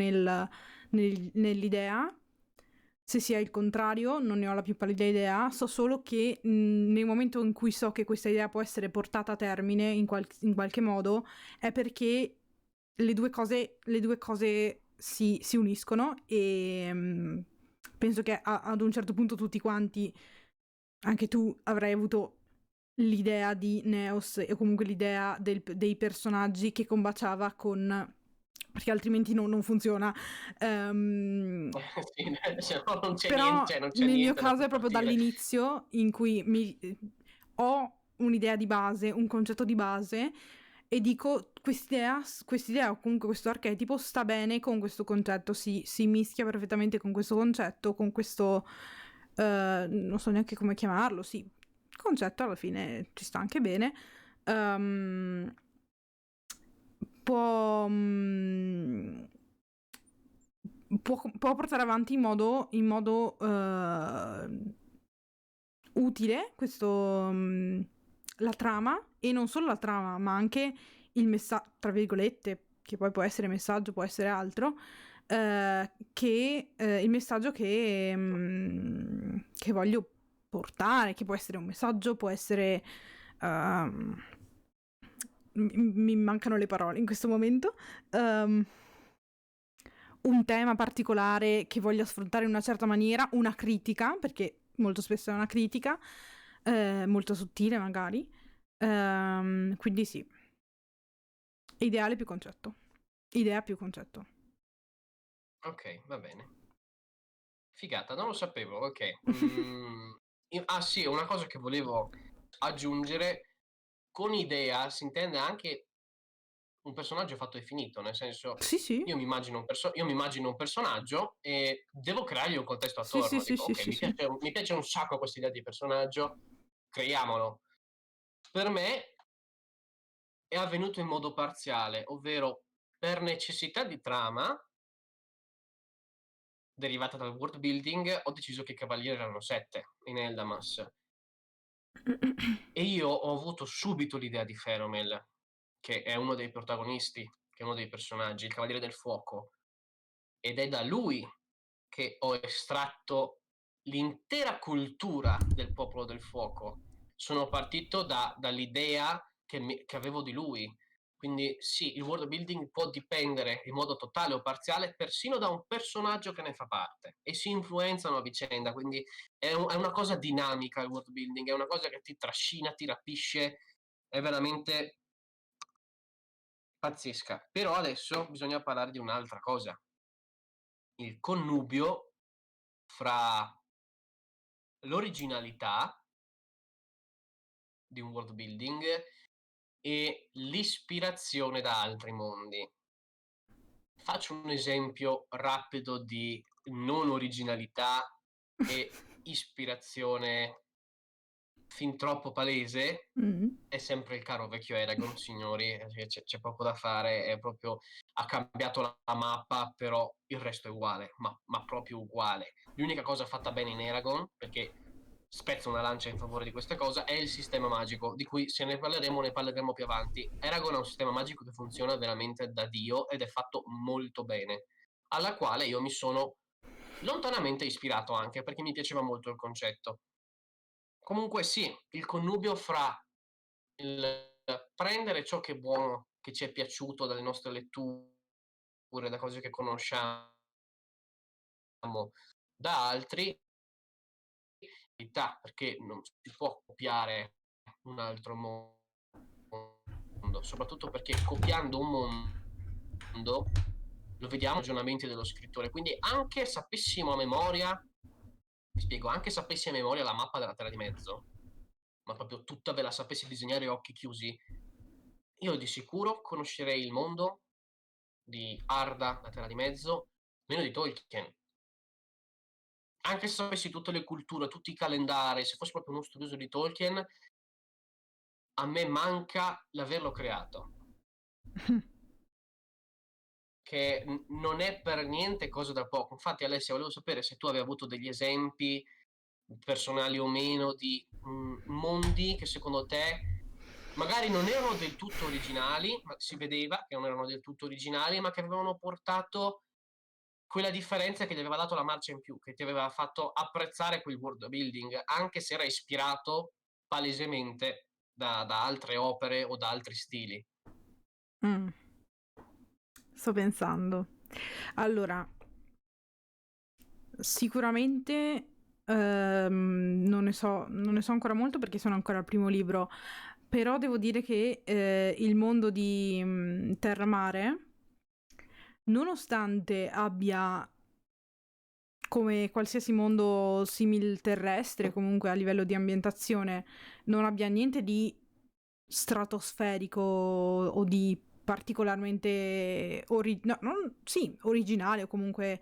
nell'idea, se sia il contrario, non ne ho la più pallida idea. So solo che nel momento in cui so che questa idea può essere portata a termine in qualche modo, è perché le due cose si uniscono e penso che ad un certo punto tutti quanti, anche tu, avrai avuto l'idea di Neos e comunque l'idea dei personaggi che combaciava con... perché altrimenti non funziona. Sì, se no non c'è Però niente, non c'è nel mio niente da caso cui è proprio partire. dall'inizio in cui ho un'idea di base, un concetto di base e dico quest'idea o comunque questo archetipo sta bene con questo concetto, si mischia perfettamente con questo concetto, con questo non so neanche come chiamarlo, sì, il concetto alla fine ci sta anche bene. Può, può portare avanti in modo utile la trama, e non solo la trama, ma anche il messaggio, tra virgolette, che poi può essere messaggio, può essere altro, il messaggio che voglio portare, che può essere un messaggio, può essere... mi mancano le parole in questo momento. Un tema particolare che voglio affrontare in una certa maniera, una critica, perché molto spesso è una critica, molto sottile magari. Quindi sì, ideale più concetto. Idea più concetto. Ok, va bene. Figata, non lo sapevo, ok. Sì, una cosa che volevo aggiungere, con idea si intende anche un personaggio fatto e finito, nel senso, Sì, sì. io mi immagino un personaggio e devo creargli un contesto Sì, sì, attorno. sì, Dico, sì, ok, sì, sì. mi piace un sacco questa idea di personaggio, creiamolo. Per me è avvenuto in modo parziale, ovvero per necessità di trama derivata dal world building, ho deciso che i cavalieri erano 7 in Eldamas. E io ho avuto subito l'idea di Feromel, che è uno dei protagonisti, che è uno dei personaggi, il Cavaliere del Fuoco, ed è da lui che ho estratto l'intera cultura del Popolo del Fuoco. Sono partito dall'idea che avevo di lui. Quindi sì, il world building può dipendere in modo totale o parziale persino da un personaggio che ne fa parte e si influenzano a vicenda, quindi è una cosa dinamica il world building, è una cosa che ti trascina, ti rapisce, è veramente pazzesca. Però adesso bisogna parlare di un'altra cosa, il connubio fra l'originalità di un world building e l'ispirazione da altri mondi. Faccio un esempio rapido di non originalità e ispirazione fin troppo palese. È sempre il caro vecchio Eragon, signori, c'è poco da fare, è proprio, ha cambiato la mappa, però il resto è uguale, ma proprio uguale. L'unica cosa fatta bene in Eragon, perché spezzo una lancia in favore di questa cosa, è il sistema magico, di cui se ne parleremo più avanti. Eragon ha un sistema magico che funziona veramente da Dio ed è fatto molto bene, alla quale io mi sono lontanamente ispirato anche, perché mi piaceva molto il concetto. Comunque sì, il connubio fra il prendere ciò che è buono, che ci è piaciuto dalle nostre letture, da cose che conosciamo da altri, perché non si può copiare un altro mondo, soprattutto perché copiando un mondo lo vediamo nei ragionamenti dello scrittore, quindi anche sapessimo a memoria, vi spiego, anche sapessi a memoria la mappa della Terra di Mezzo, ma proprio tutta ve la sapessi disegnare a occhi chiusi, io di sicuro conoscerei il mondo di Arda, la Terra di Mezzo, meno di Tolkien. Anche se sapessi tutte le culture, tutti i calendari, se fossi proprio uno studioso di Tolkien, a me manca l'averlo creato. Che non è per niente cosa da poco. Infatti, Alessia, volevo sapere se tu avevi avuto degli esempi, personali o meno, di mondi che secondo te magari non erano del tutto originali, ma si vedeva che non erano del tutto originali, ma che avevano portato quella differenza che gli aveva dato la marcia in più, che ti aveva fatto apprezzare quel world building, anche se era ispirato palesemente da altre opere o da altri stili. Sto pensando. Allora, sicuramente non ne so ancora molto perché sono ancora al primo libro, però devo dire che il mondo di Terra Mare, nonostante abbia, come qualsiasi mondo simil-terrestre, comunque a livello di ambientazione, non abbia niente di stratosferico o di particolarmente originale o comunque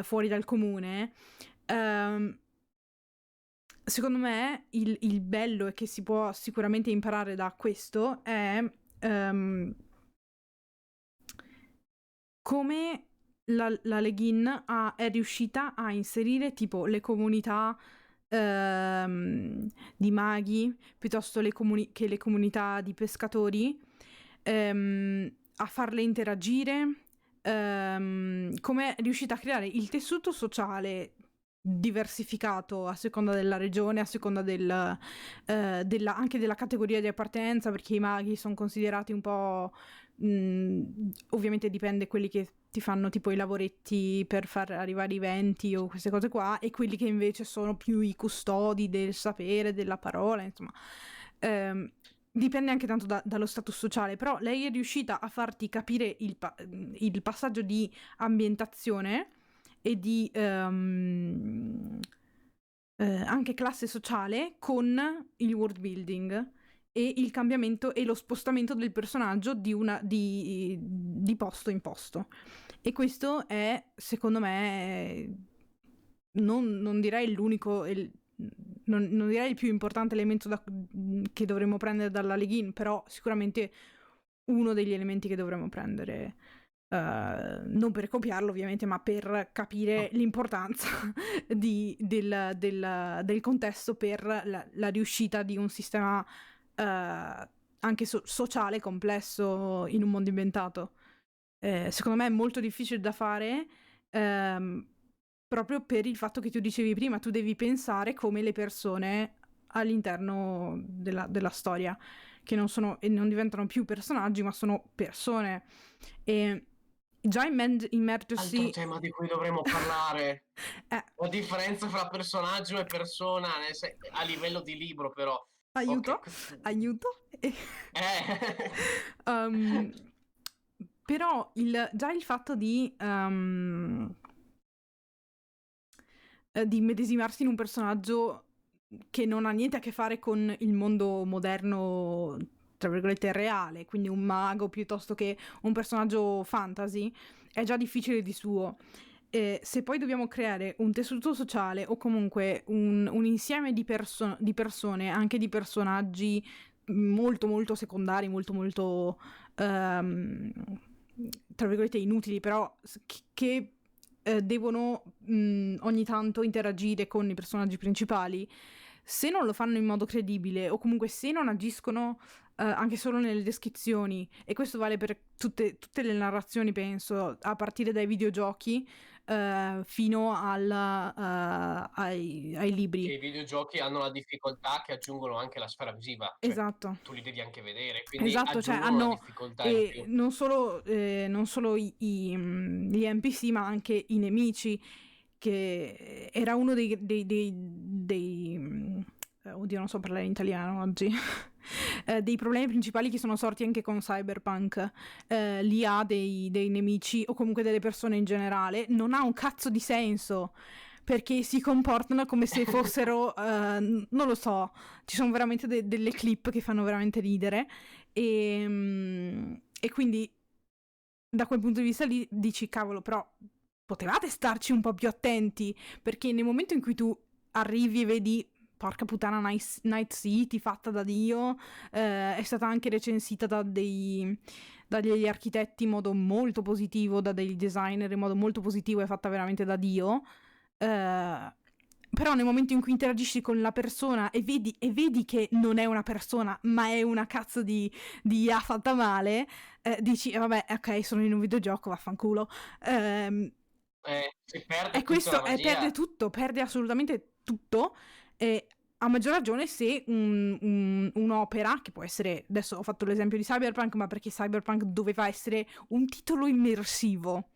fuori dal comune, secondo me il bello e che si può sicuramente imparare da questo è come la Le Guin è riuscita a inserire tipo le comunità di maghi piuttosto che le comunità di pescatori, a farle interagire, come è riuscita a creare il tessuto sociale diversificato a seconda della regione, a seconda anche della categoria di appartenenza, perché i maghi sono considerati un po'... ovviamente dipende quelli che ti fanno tipo i lavoretti per far arrivare i venti o queste cose qua, e quelli che invece sono più i custodi del sapere, della parola, insomma. Dipende anche tanto dallo status sociale, però lei è riuscita a farti capire il passaggio di ambientazione e di anche classe sociale con il world building e il cambiamento e lo spostamento del personaggio di posto in posto. E questo è, secondo me, non direi l'unico, non direi il più importante elemento che dovremmo prendere dalla Le Guin, però sicuramente uno degli elementi che dovremmo prendere, non per copiarlo ovviamente, ma per capire l'importanza del contesto per la riuscita di un sistema anche sociale complesso in un mondo inventato. secondo me è molto difficile da fare, proprio per il fatto che tu dicevi prima, tu devi pensare come le persone all'interno della storia, che non sono e non diventano più personaggi, ma sono persone. E già Altro immergersi... tema di cui dovremmo parlare. eh, La differenza fra personaggio e persona a livello di libro, però. Ok. aiuto, aiuto. Um, però già il fatto di medesimarsi in un personaggio che non ha niente a che fare con il mondo moderno, tra virgolette, reale, quindi un mago piuttosto che un personaggio fantasy, è già difficile di suo. Se poi dobbiamo creare un tessuto sociale o comunque un insieme di persone, anche di personaggi molto molto secondari, molto molto tra virgolette inutili, però che devono ogni tanto interagire con i personaggi principali, se non lo fanno in modo credibile o comunque se non agiscono anche solo nelle descrizioni, e questo vale per tutte le narrazioni, penso, a partire dai videogiochi fino ai libri. Che i videogiochi hanno la difficoltà che aggiungono anche la sfera visiva, cioè Esatto. tu li devi anche vedere, quindi Esatto, cioè aggiungono una hanno difficoltà in più. non solo gli NPC, ma anche i nemici, che era uno oddio, non so parlare in italiano oggi. Dei problemi principali che sono sorti anche con Cyberpunk. L'IA dei nemici o comunque delle persone in generale non ha un cazzo di senso, perché si comportano come se fossero non lo so, ci sono veramente delle clip che fanno veramente ridere, e quindi da quel punto di vista lì dici cavolo, però potevate starci un po' più attenti, perché nel momento in cui tu arrivi e vedi porca puttana Night City fatta da Dio, è stata anche recensita dagli architetti in modo molto positivo, da dei designer in modo molto positivo, è fatta veramente da Dio. Però nel momento in cui interagisci con la persona e vedi che non è una persona, ma è una cazzo di IA fatta male, dici vabbè, ok, sono in un videogioco, vaffanculo. Si perde E tutta la questo magia. perde assolutamente tutto. E a maggior ragione se un'opera, che può essere, adesso ho fatto l'esempio di Cyberpunk, ma perché Cyberpunk doveva essere un titolo immersivo,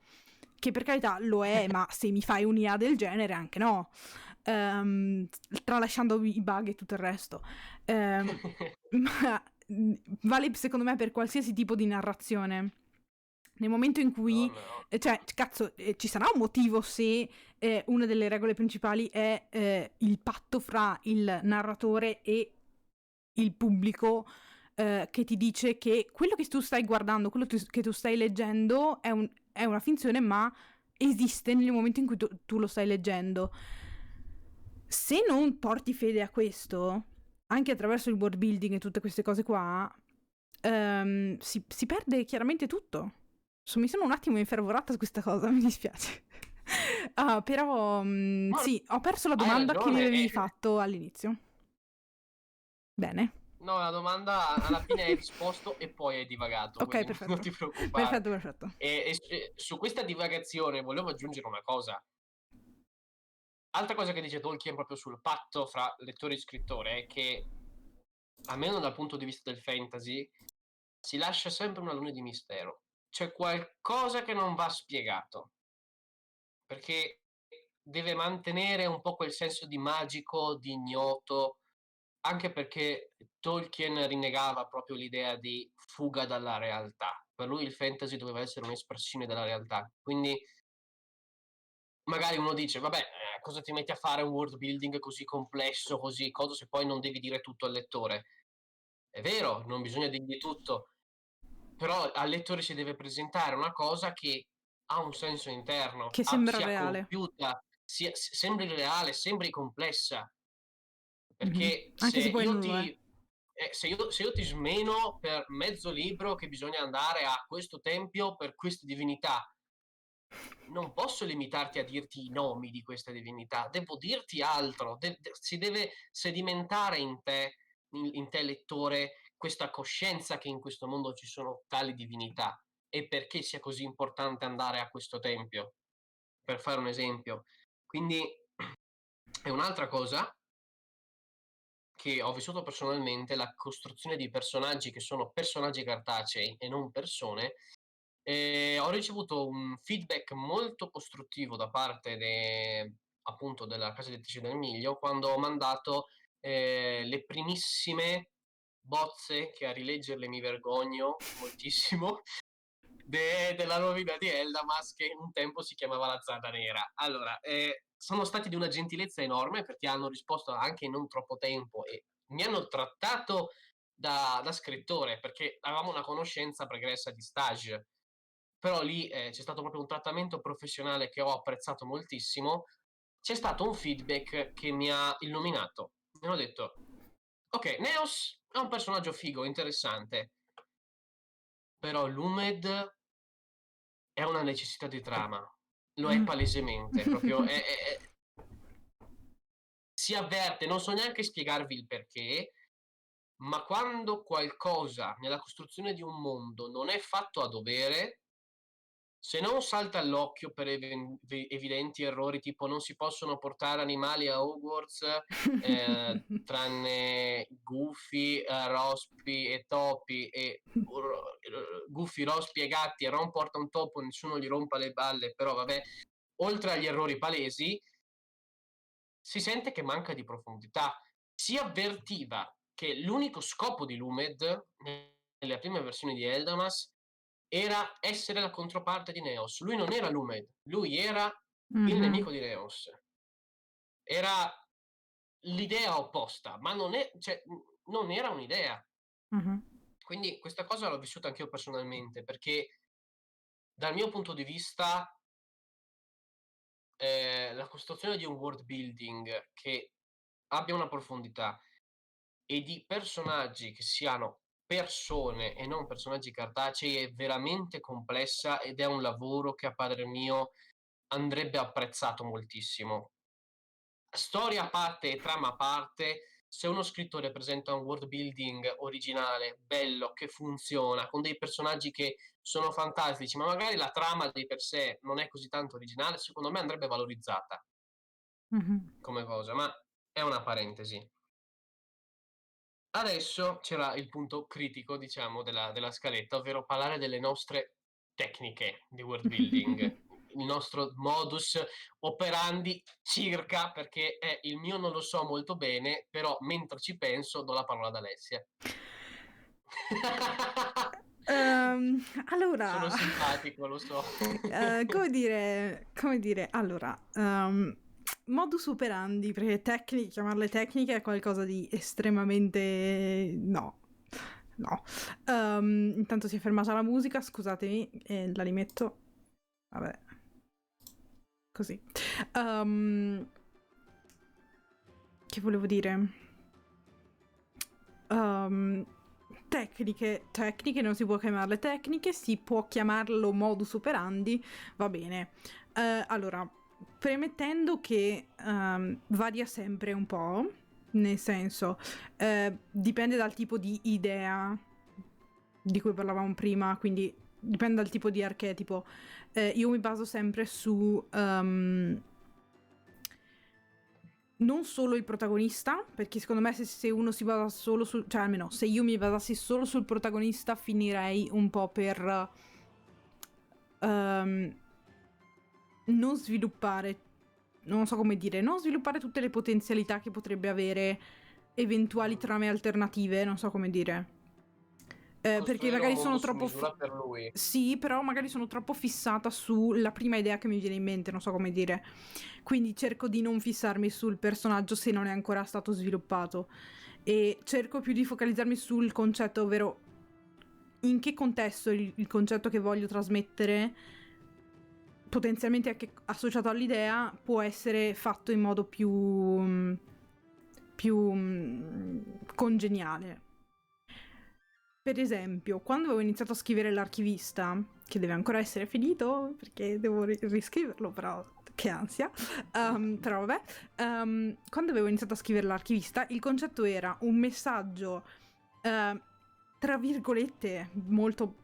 che per carità lo è, ma se mi fai un'IA del genere anche no, tralasciando i bug e tutto il resto. Ma vale secondo me per qualsiasi tipo di narrazione. Nel momento in cui, No. cioè, cazzo, ci sarà un motivo se una delle regole principali è il patto fra il narratore e il pubblico, che ti dice che quello che tu stai guardando, quello che tu stai leggendo è una finzione, ma esiste nel momento in cui tu lo stai leggendo. Se non porti fede a questo, anche attraverso il world building e tutte queste cose qua, si perde chiaramente tutto. Mi sono un attimo infervorata su questa cosa, mi dispiace. Però sì, ho perso la Hai domanda che mi ragione. avevi fatto all'inizio. Bene. No, la domanda alla fine hai risposto e poi hai divagato, Ok, quindi non perfetto. ti preoccupare. Perfetto. E su questa divagazione volevo aggiungere una cosa. Altra cosa che dice Tolkien proprio sul patto fra lettore e scrittore è che, almeno dal punto di vista del fantasy, si lascia sempre una luna di mistero. C'è qualcosa che non va spiegato, perché deve mantenere un po' quel senso di magico, di ignoto, anche perché Tolkien rinnegava proprio l'idea di fuga dalla realtà. Per lui il fantasy doveva essere un'espressione della realtà. Quindi magari uno dice, vabbè, cosa ti metti a fare un world building così complesso, così cosa, se poi non devi dire tutto al lettore? È vero, non bisogna dirgli tutto, però al lettore si deve presentare una cosa che ha un senso interno, Che sembra sia reale. compiuta, sembri reale, sembri complessa. Mhm. Perché Anche se poi non lo è. se io ti smeno per mezzo libro che bisogna andare a questo tempio per queste divinità, non posso limitarti a dirti i nomi di queste divinità, devo dirti altro, si deve sedimentare in te lettore, questa coscienza che in questo mondo ci sono tali divinità. e perché sia così importante andare a questo tempio, per fare un esempio. Quindi è un'altra cosa che ho vissuto personalmente, la costruzione di personaggi che sono personaggi cartacei e non persone. Ho ricevuto un feedback molto costruttivo da parte appunto della casa editrice del Miglio, quando ho mandato le primissime bozze, che a rileggerle mi vergogno moltissimo, della rovina di Eldamas, che un tempo si chiamava La Zada Nera. Allora, sono stati di una gentilezza enorme, perché hanno risposto anche in non troppo tempo e mi hanno trattato da scrittore, perché avevamo una conoscenza pregressa di stage. Però lì c'è stato proprio un trattamento professionale che ho apprezzato moltissimo. C'è stato un feedback che mi ha illuminato. Mi hanno detto: ok, Neos è un personaggio figo, interessante, però l'Umed è una necessità di trama. Lo è palesemente, proprio si avverte, non so neanche spiegarvi il perché, ma quando qualcosa nella costruzione di un mondo non è fatto a dovere, se non salta all'occhio per evidenti errori, tipo non si possono portare animali a Hogwarts, tranne Goofy, Rospi e Topi, e Goofy, Rospi e Gatti, e Ron porta un topo, nessuno gli rompa le balle, però vabbè, oltre agli errori palesi, si sente che manca di profondità. Si avvertiva che l'unico scopo di Lumed, nelle prime versioni di Eldamas, era essere la controparte di Neos. Lui non era Lumed, lui era il nemico di Neos. Era l'idea opposta, ma non era un'idea. Quindi questa cosa l'ho vissuta anch'io personalmente, perché dal mio punto di vista la costruzione di un world building che abbia una profondità e di personaggi che siano persone e non personaggi cartacei è veramente complessa, ed è un lavoro che a parer mio andrebbe apprezzato moltissimo. Storia a parte e trama a parte, se uno scrittore presenta un world building originale, bello, che funziona, con dei personaggi che sono fantastici, ma magari la trama di per sé non è così tanto originale, secondo me andrebbe valorizzata come cosa, ma è una parentesi. Adesso c'era il punto critico, diciamo, della scaletta, ovvero parlare delle nostre tecniche di world building, il nostro modus operandi circa, perché il mio non lo so molto bene, però mentre ci penso do la parola ad Alessia. Allora, Sono simpatico, lo so. come dire, allora, modus operandi, perché chiamarle tecniche è qualcosa di estremamente... no. Intanto si è fermata la musica, scusatemi, la rimetto. Vabbè. Così. Che volevo dire? Tecniche non si può chiamarle tecniche, si può chiamarlo modus operandi, va bene. Allora, premettendo che varia sempre un po', nel senso, dipende dal tipo di idea di cui parlavamo prima, quindi dipende dal tipo di archetipo. Io mi baso sempre su non solo il protagonista, perché secondo me se uno si basa solo sul... cioè almeno se io mi basassi solo sul protagonista finirei un po' per non sviluppare, non so come dire, non sviluppare tutte le potenzialità che potrebbe avere eventuali trame alternative, non so come dire. Perché magari sono troppo... per lui. Sì, però magari sono troppo fissata sulla prima idea che mi viene in mente, non so come dire. Quindi cerco di non fissarmi sul personaggio se non è ancora stato sviluppato. E cerco più di focalizzarmi sul concetto, ovvero in che contesto il concetto che voglio trasmettere, potenzialmente anche associato all'idea, può essere fatto in modo più congeniale. Per esempio, quando avevo iniziato a scrivere l'archivista, che deve ancora essere finito, perché devo riscriverlo, però che ansia, però vabbè, quando avevo iniziato a scrivere l'archivista, il concetto era un messaggio, tra virgolette, molto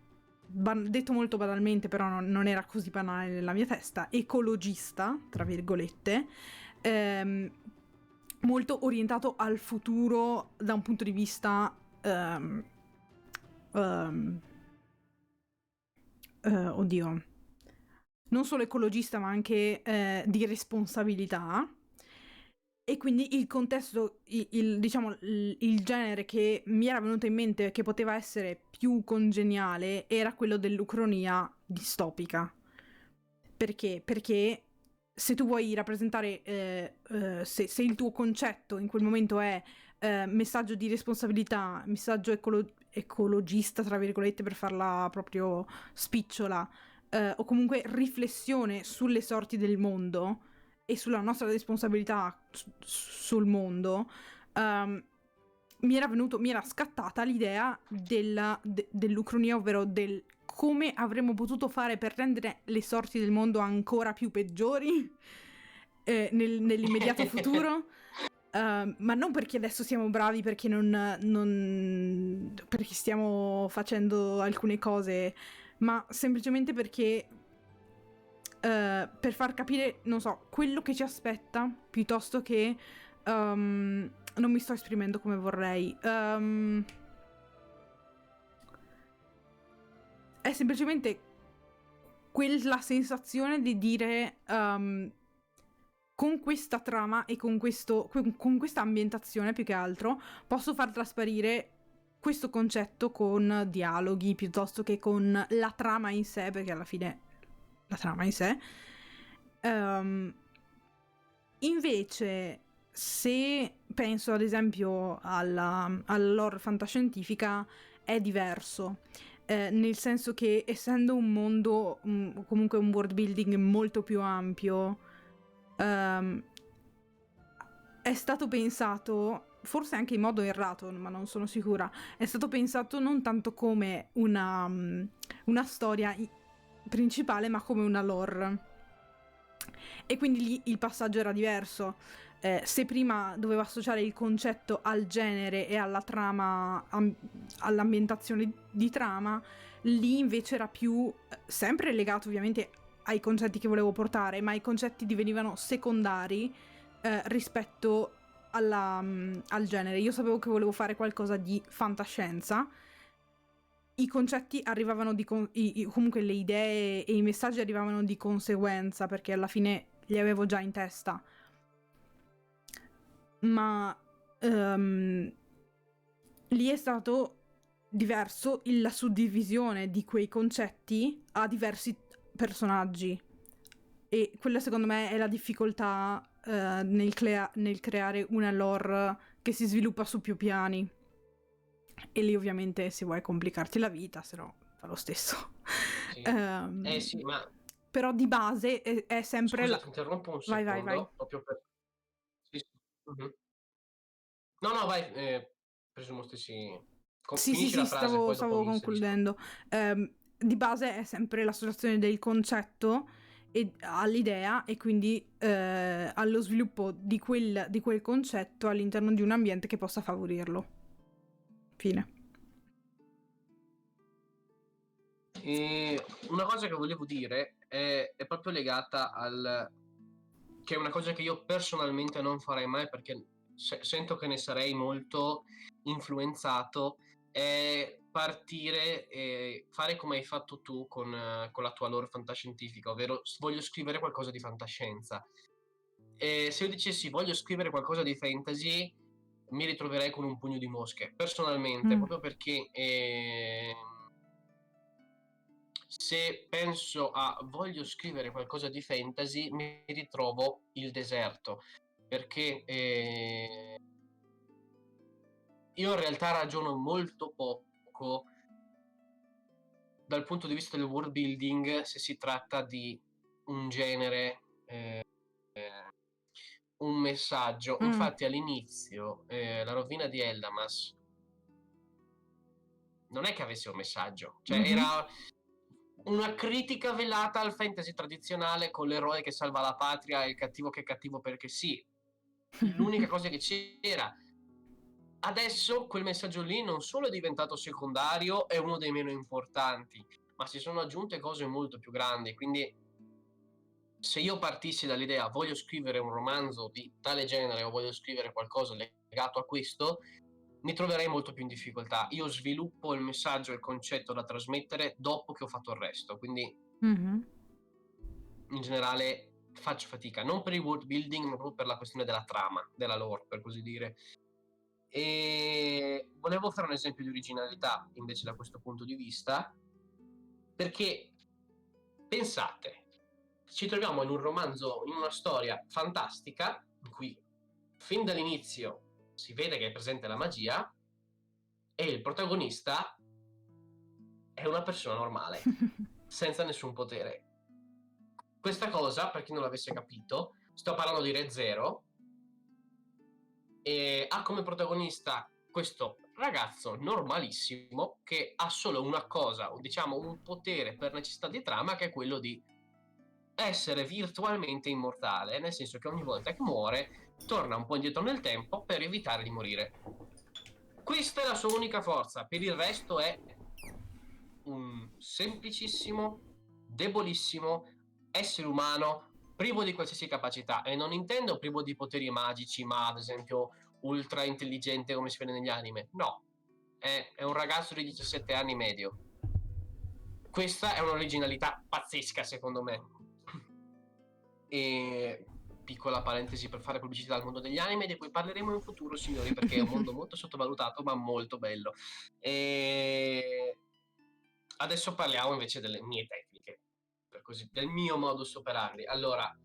detto molto banalmente, però non era così banale nella mia testa, ecologista, tra virgolette, molto orientato al futuro da un punto di vista oddio, non solo ecologista ma anche di responsabilità. E quindi il contesto, diciamo, il genere che mi era venuto in mente che poteva essere più congeniale era quello dell'ucronia distopica. Perché? Perché se tu vuoi rappresentare, se il tuo concetto in quel momento è messaggio di responsabilità, messaggio ecologista, tra virgolette, per farla proprio spicciola, o comunque riflessione sulle sorti del mondo e sulla nostra responsabilità sul mondo, mi era scattata l'idea dell'ucronia, ovvero del come avremmo potuto fare per rendere le sorti del mondo ancora più peggiori nell'immediato futuro. Ma non perché adesso siamo bravi, perché perché stiamo facendo alcune cose, ma semplicemente perché per far capire, non so, quello che ci aspetta, piuttosto che non mi sto esprimendo come vorrei. È semplicemente quella sensazione di dire con questa trama e con questa ambientazione, più che altro, posso far trasparire questo concetto con dialoghi piuttosto che con la trama in sé, perché alla fine la trama in sé. Invece, se penso ad esempio alla lore fantascientifica, è diverso. Nel senso che, essendo un mondo, comunque un world building molto più ampio, è stato pensato, forse anche in modo errato, ma non sono sicura, è stato pensato non tanto come una storia principale, ma come una lore. E quindi lì il passaggio era diverso. Se prima dovevo associare il concetto al genere e alla trama, all'ambientazione di trama, lì invece era più sempre legato ovviamente ai concetti che volevo portare, ma i concetti divenivano secondari rispetto al genere. Io sapevo che volevo fare qualcosa di fantascienza. I concetti arrivavano comunque le idee e i messaggi arrivavano di conseguenza, perché alla fine li avevo già in testa. Ma lì è stato diverso la suddivisione di quei concetti a diversi personaggi. E quella secondo me è la difficoltà nel creare una lore che si sviluppa su più piani. E lì ovviamente se vuoi complicarti la vita, se no fa lo stesso. Sì. Sì, ma però di base è sempre scusa, ti interrompo un vai, secondo, vai. proprio per... Sì, sì. No, vai, presumo stessi... Finisci la frase, poi dopo stavo mi concludendo. Di base è sempre l'associazione del concetto all'idea e quindi allo sviluppo di quel concetto all'interno di un ambiente che possa favorirlo. Fine. E una cosa che volevo dire è proprio legata che è una cosa che io personalmente non farei mai, perché sento che ne sarei molto influenzato, è partire e fare come hai fatto tu con la tua lore fantascientifica, ovvero voglio scrivere qualcosa di fantascienza. E se io dicessi voglio scrivere qualcosa di fantasy, mi ritroverei con un pugno di mosche, personalmente, proprio perché se penso a voglio scrivere qualcosa di fantasy, mi ritrovo il deserto, perché io in realtà ragiono molto poco dal punto di vista del world building se si tratta di un genere, un messaggio. Infatti all'inizio la rovina di Eldamas non è che avesse un messaggio, cioè era una critica velata al fantasy tradizionale, con l'eroe che salva la patria e il cattivo che è cattivo perché sì. L'unica cosa che c'era. Adesso quel messaggio lì non solo è diventato secondario, è uno dei meno importanti, ma si sono aggiunte cose molto più grandi, quindi se io partissi dall'idea voglio scrivere un romanzo di tale genere o voglio scrivere qualcosa legato a questo, mi troverei molto più in difficoltà. Io sviluppo il messaggio e il concetto da trasmettere dopo che ho fatto il resto, quindi in generale faccio fatica, non per il world building, ma proprio per la questione della trama, della lore, per così dire. E volevo fare un esempio di originalità invece da questo punto di vista, perché pensate, ci troviamo in un romanzo, in una storia fantastica, in cui fin dall'inizio si vede che è presente la magia, e il protagonista è una persona normale, senza nessun potere. Questa cosa, per chi non l'avesse capito, sto parlando di Re Zero, e ha come protagonista questo ragazzo normalissimo che ha solo una cosa, o diciamo un potere per necessità di trama, che è quello di essere virtualmente immortale, nel senso che ogni volta che muore torna un po' indietro nel tempo per evitare di morire. Questa è la sua unica forza, per il resto è un semplicissimo, debolissimo essere umano privo di qualsiasi capacità, e non intendo privo di poteri magici, ma ad esempio ultra intelligente come si vede negli anime. No, è un ragazzo di 17 anni medio. Questa è un'originalità pazzesca, secondo me. E piccola parentesi per fare pubblicità al mondo degli anime, di cui parleremo in futuro, signori, perché è un mondo molto sottovalutato ma molto bello. E adesso parliamo invece delle mie tecniche, per così, del mio modus operandi. Allora,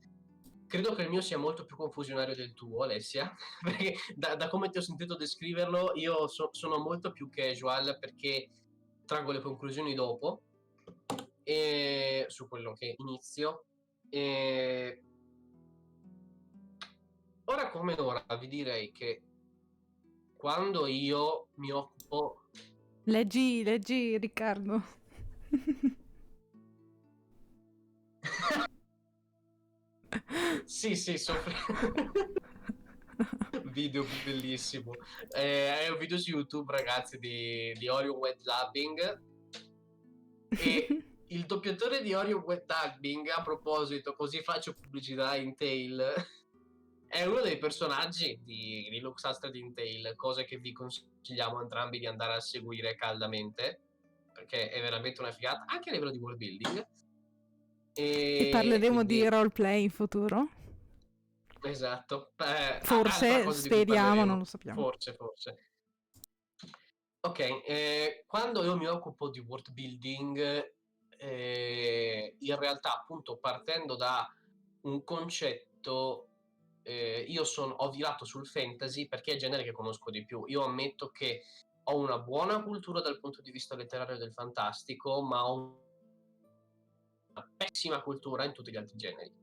credo che il mio sia molto più confusionario del tuo, Alessia, perché da come ti ho sentito descriverlo io sono molto più casual, perché traggo le conclusioni dopo, e su quello che inizio. E ora come ora vi direi che quando io mi occupo... Leggi, Riccardo. Sì, soffri. Video bellissimo. È un video su YouTube, ragazzi, di Orion Wet Dubbing. E il doppiatore di Orion Wet Dubbing, a proposito, così faccio pubblicità in Tail, è uno dei personaggi di Lux Astra in Tail, cosa che vi consigliamo entrambi di andare a seguire caldamente, perché è veramente una figata, anche a livello di world building. E parleremo quindi... di roleplay in futuro? Esatto. Forse, Cosa di cui speriamo, non parleremo. lo sappiamo. Forse. Ok, quando io mi occupo di world building, in realtà, appunto, partendo da un concetto, ho virato sul fantasy perché è il genere che conosco di più. Io ammetto che ho una buona cultura dal punto di vista letterario del fantastico, ma ho una pessima cultura in tutti gli altri generi.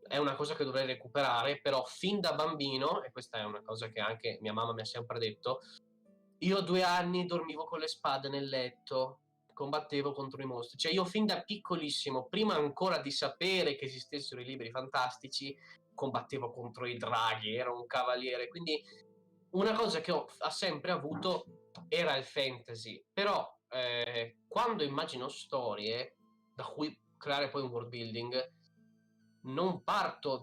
È una cosa che dovrei recuperare, però fin da bambino, e questa è una cosa che anche mia mamma mi ha sempre detto, io a 2 anni dormivo con le spade nel letto, combattevo contro i mostri. Cioè io fin da piccolissimo, prima ancora di sapere che esistessero i libri fantastici, combattevo contro i draghi, ero un cavaliere. Quindi una cosa che ho sempre avuto era il fantasy. Però quando immagino storie da cui creare poi un world building, non parto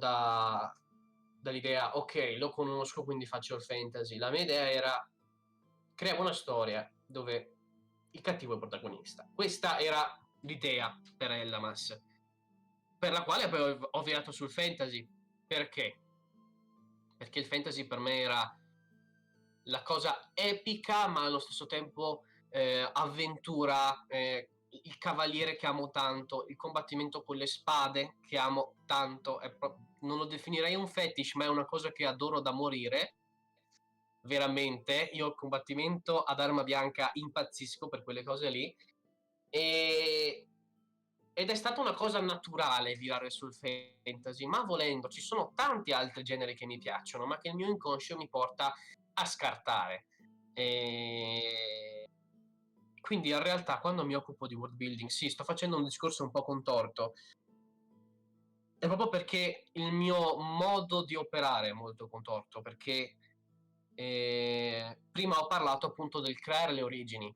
dall'idea, ok, lo conosco, quindi faccio il fantasy. La mia idea era, creiamo una storia dove il cattivo è il protagonista. Questa era l'idea per Ellamas, per la quale poi ho virato sul fantasy. Perché? Perché il fantasy per me era la cosa epica, ma allo stesso tempo avventura, il cavaliere che amo tanto, il combattimento con le spade che amo tanto. Non lo definirei un fetish, ma è una cosa che adoro da morire. Veramente, io il combattimento ad arma bianca impazzisco per quelle cose lì, ed è stata una cosa naturale virare sul fantasy, ma volendo ci sono tanti altri generi che mi piacciono, ma che il mio inconscio mi porta a scartare. Quindi in realtà quando mi occupo di world building, sì, sto facendo un discorso un po' contorto, è proprio perché il mio modo di operare è molto contorto, perché prima ho parlato appunto del creare le origini.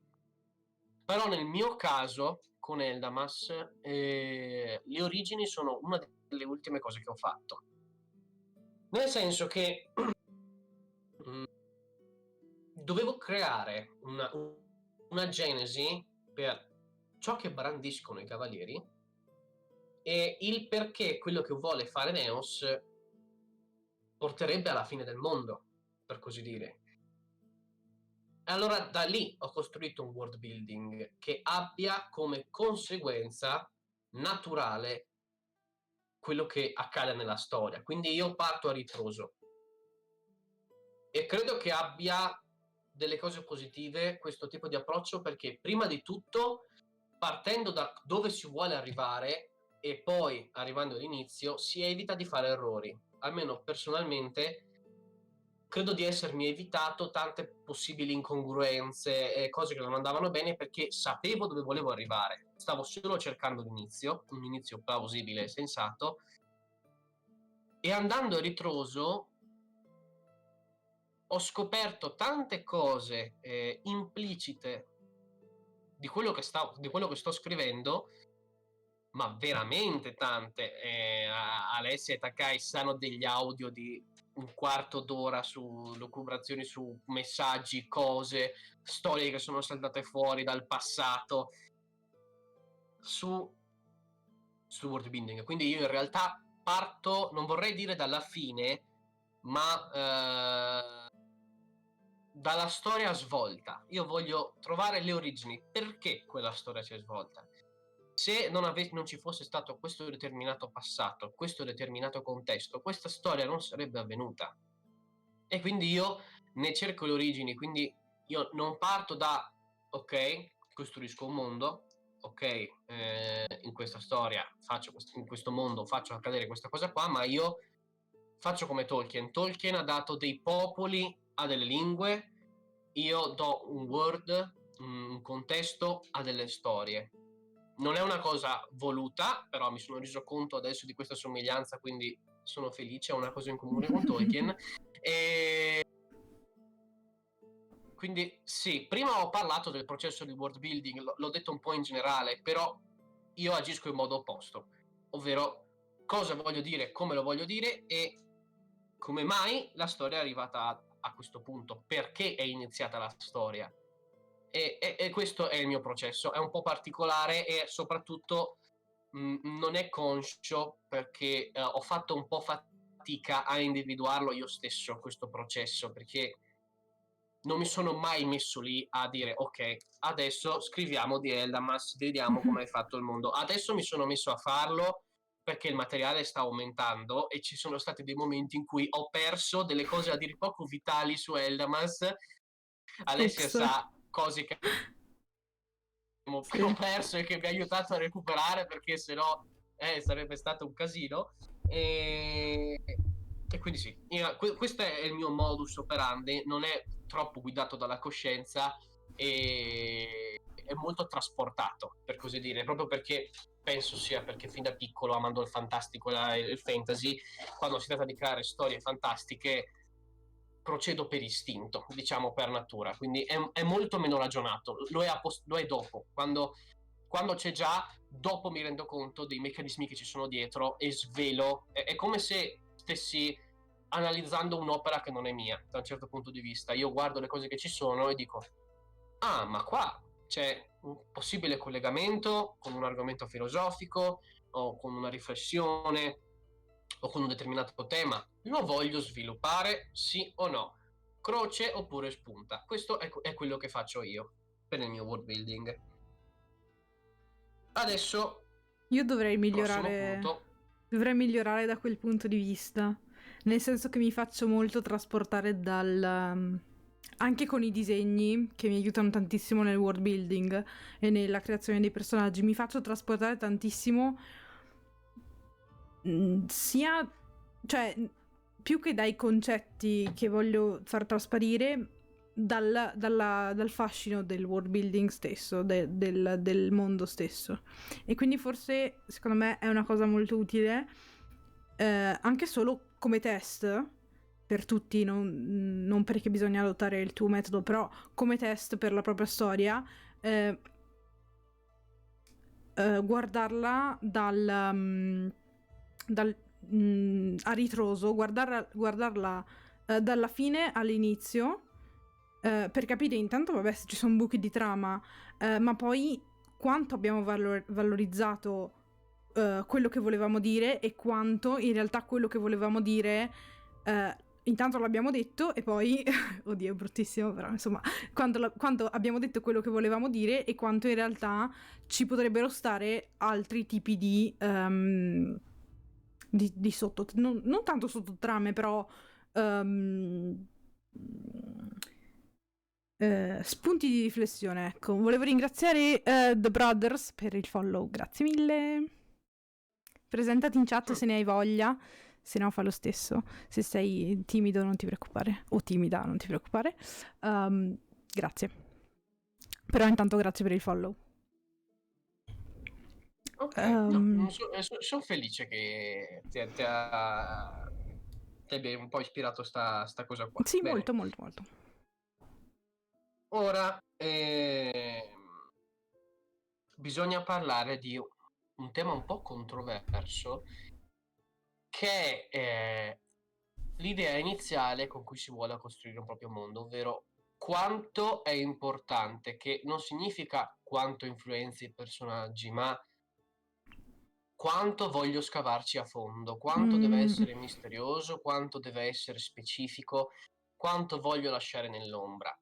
Però nel mio caso, con Eldamas, le origini sono una delle ultime cose che ho fatto. Nel senso che dovevo creare una genesi per ciò che brandiscono i cavalieri e il perché quello che vuole fare Neos porterebbe alla fine del mondo, per così dire. E allora da lì ho costruito un world building che abbia come conseguenza naturale quello che accade nella storia. Quindi io parto a ritroso e credo che abbia delle cose positive questo tipo di approccio, perché prima di tutto, partendo da dove si vuole arrivare e poi arrivando all'inizio, si evita di fare errori. Almeno personalmente credo di essermi evitato tante possibili incongruenze e cose che non andavano bene, perché sapevo dove volevo arrivare. Stavo solo cercando l'inizio, un inizio plausibile e sensato, e andando a ritroso ho scoperto tante cose implicite di quello che sto scrivendo, ma veramente tante. Alessia e Takai sanno degli audio di un quarto d'ora su lucubrazioni, su messaggi, cose, storie che sono saltate fuori dal passato su world building. Quindi io in realtà parto, non vorrei dire dalla fine, ma dalla storia svolta. Io voglio trovare le origini, perché quella storia si è svolta. Se non ci fosse stato questo determinato passato, questo determinato contesto, questa storia non sarebbe avvenuta. E quindi io ne cerco le origini, quindi io non parto da, ok, costruisco un mondo, ok, in questa storia in questo mondo faccio accadere questa cosa qua, ma io faccio come Tolkien. Tolkien ha dato dei popoli a delle lingue, io do un world, un contesto a delle storie. Non è una cosa voluta, però mi sono reso conto adesso di questa somiglianza, quindi sono felice, ho una cosa in comune con Tolkien. E quindi sì, prima ho parlato del processo di world building, l'ho detto un po' in generale, però io agisco in modo opposto, ovvero cosa voglio dire, come lo voglio dire e come mai la storia è arrivata a questo punto, perché è iniziata la storia. E questo è il mio processo, è un po' particolare e soprattutto non è conscio, perché ho fatto un po' fatica a individuarlo io stesso questo processo, perché non mi sono mai messo lì a dire ok, adesso scriviamo di Eldamas, vediamo come hai fatto il mondo. Adesso mi sono messo a farlo perché il materiale sta aumentando e ci sono stati dei momenti in cui ho perso delle cose a dir poco vitali su Eldamas. Alessia Ops. sa cose che ho perso e che mi ha aiutato a recuperare, perché sennò sarebbe stato un casino. E quindi sì, questo è il mio modus operandi, non è troppo guidato dalla coscienza e è molto trasportato, per così dire, proprio perché penso sia perché fin da piccolo, amando il fantastico e il fantasy, quando si tratta di creare storie fantastiche procedo per istinto, diciamo per natura, quindi è molto meno ragionato, lo è dopo, quando c'è già, dopo mi rendo conto dei meccanismi che ci sono dietro e svelo, è come se stessi analizzando un'opera che non è mia, da un certo punto di vista. Io guardo le cose che ci sono e dico, ah, ma qua c'è un possibile collegamento con un argomento filosofico o con una riflessione o con un determinato tema, lo voglio sviluppare, sì o no? Croce oppure spunta? Questo è quello che faccio io per il mio world building. Adesso, Io prossimo punto. dovrei migliorare da quel punto di vista, nel senso che mi faccio molto trasportare anche con i disegni, che mi aiutano tantissimo nel world building e nella creazione dei personaggi, mi faccio trasportare tantissimo sia, cioè, più che dai concetti che voglio far trasparire, dal fascino del world building stesso, del mondo stesso. E quindi forse, secondo me, è una cosa molto utile, anche solo come test per tutti, non perché bisogna adottare il tuo metodo, però come test per la propria storia, guardarla a ritroso, guardarla dalla fine all'inizio, per capire intanto, vabbè, se ci sono buchi di trama, ma poi quanto abbiamo valorizzato quello che volevamo dire e quanto in realtà quello che volevamo dire intanto l'abbiamo detto e poi oddio è bruttissimo, però insomma quanto abbiamo detto quello che volevamo dire e quanto in realtà ci potrebbero stare altri tipi di sotto, non tanto sottotrame, però spunti di riflessione. Ecco, volevo ringraziare The Brothers per il follow, grazie mille. Presentati in chat se ne hai voglia, se no fa lo stesso. Se sei timido non ti preoccupare, o timida non ti preoccupare. Grazie. Però intanto grazie per il follow. Ok, sono felice che ti abbia un po' ispirato sta cosa qua. Sì, Bene. molto. Ora bisogna parlare di un tema un po' controverso, che è l'idea iniziale con cui si vuole costruire un proprio mondo, ovvero quanto è importante, che non significa quanto influenzi i personaggi, ma quanto voglio scavarci a fondo, quanto deve essere misterioso, quanto deve essere specifico, quanto voglio lasciare nell'ombra.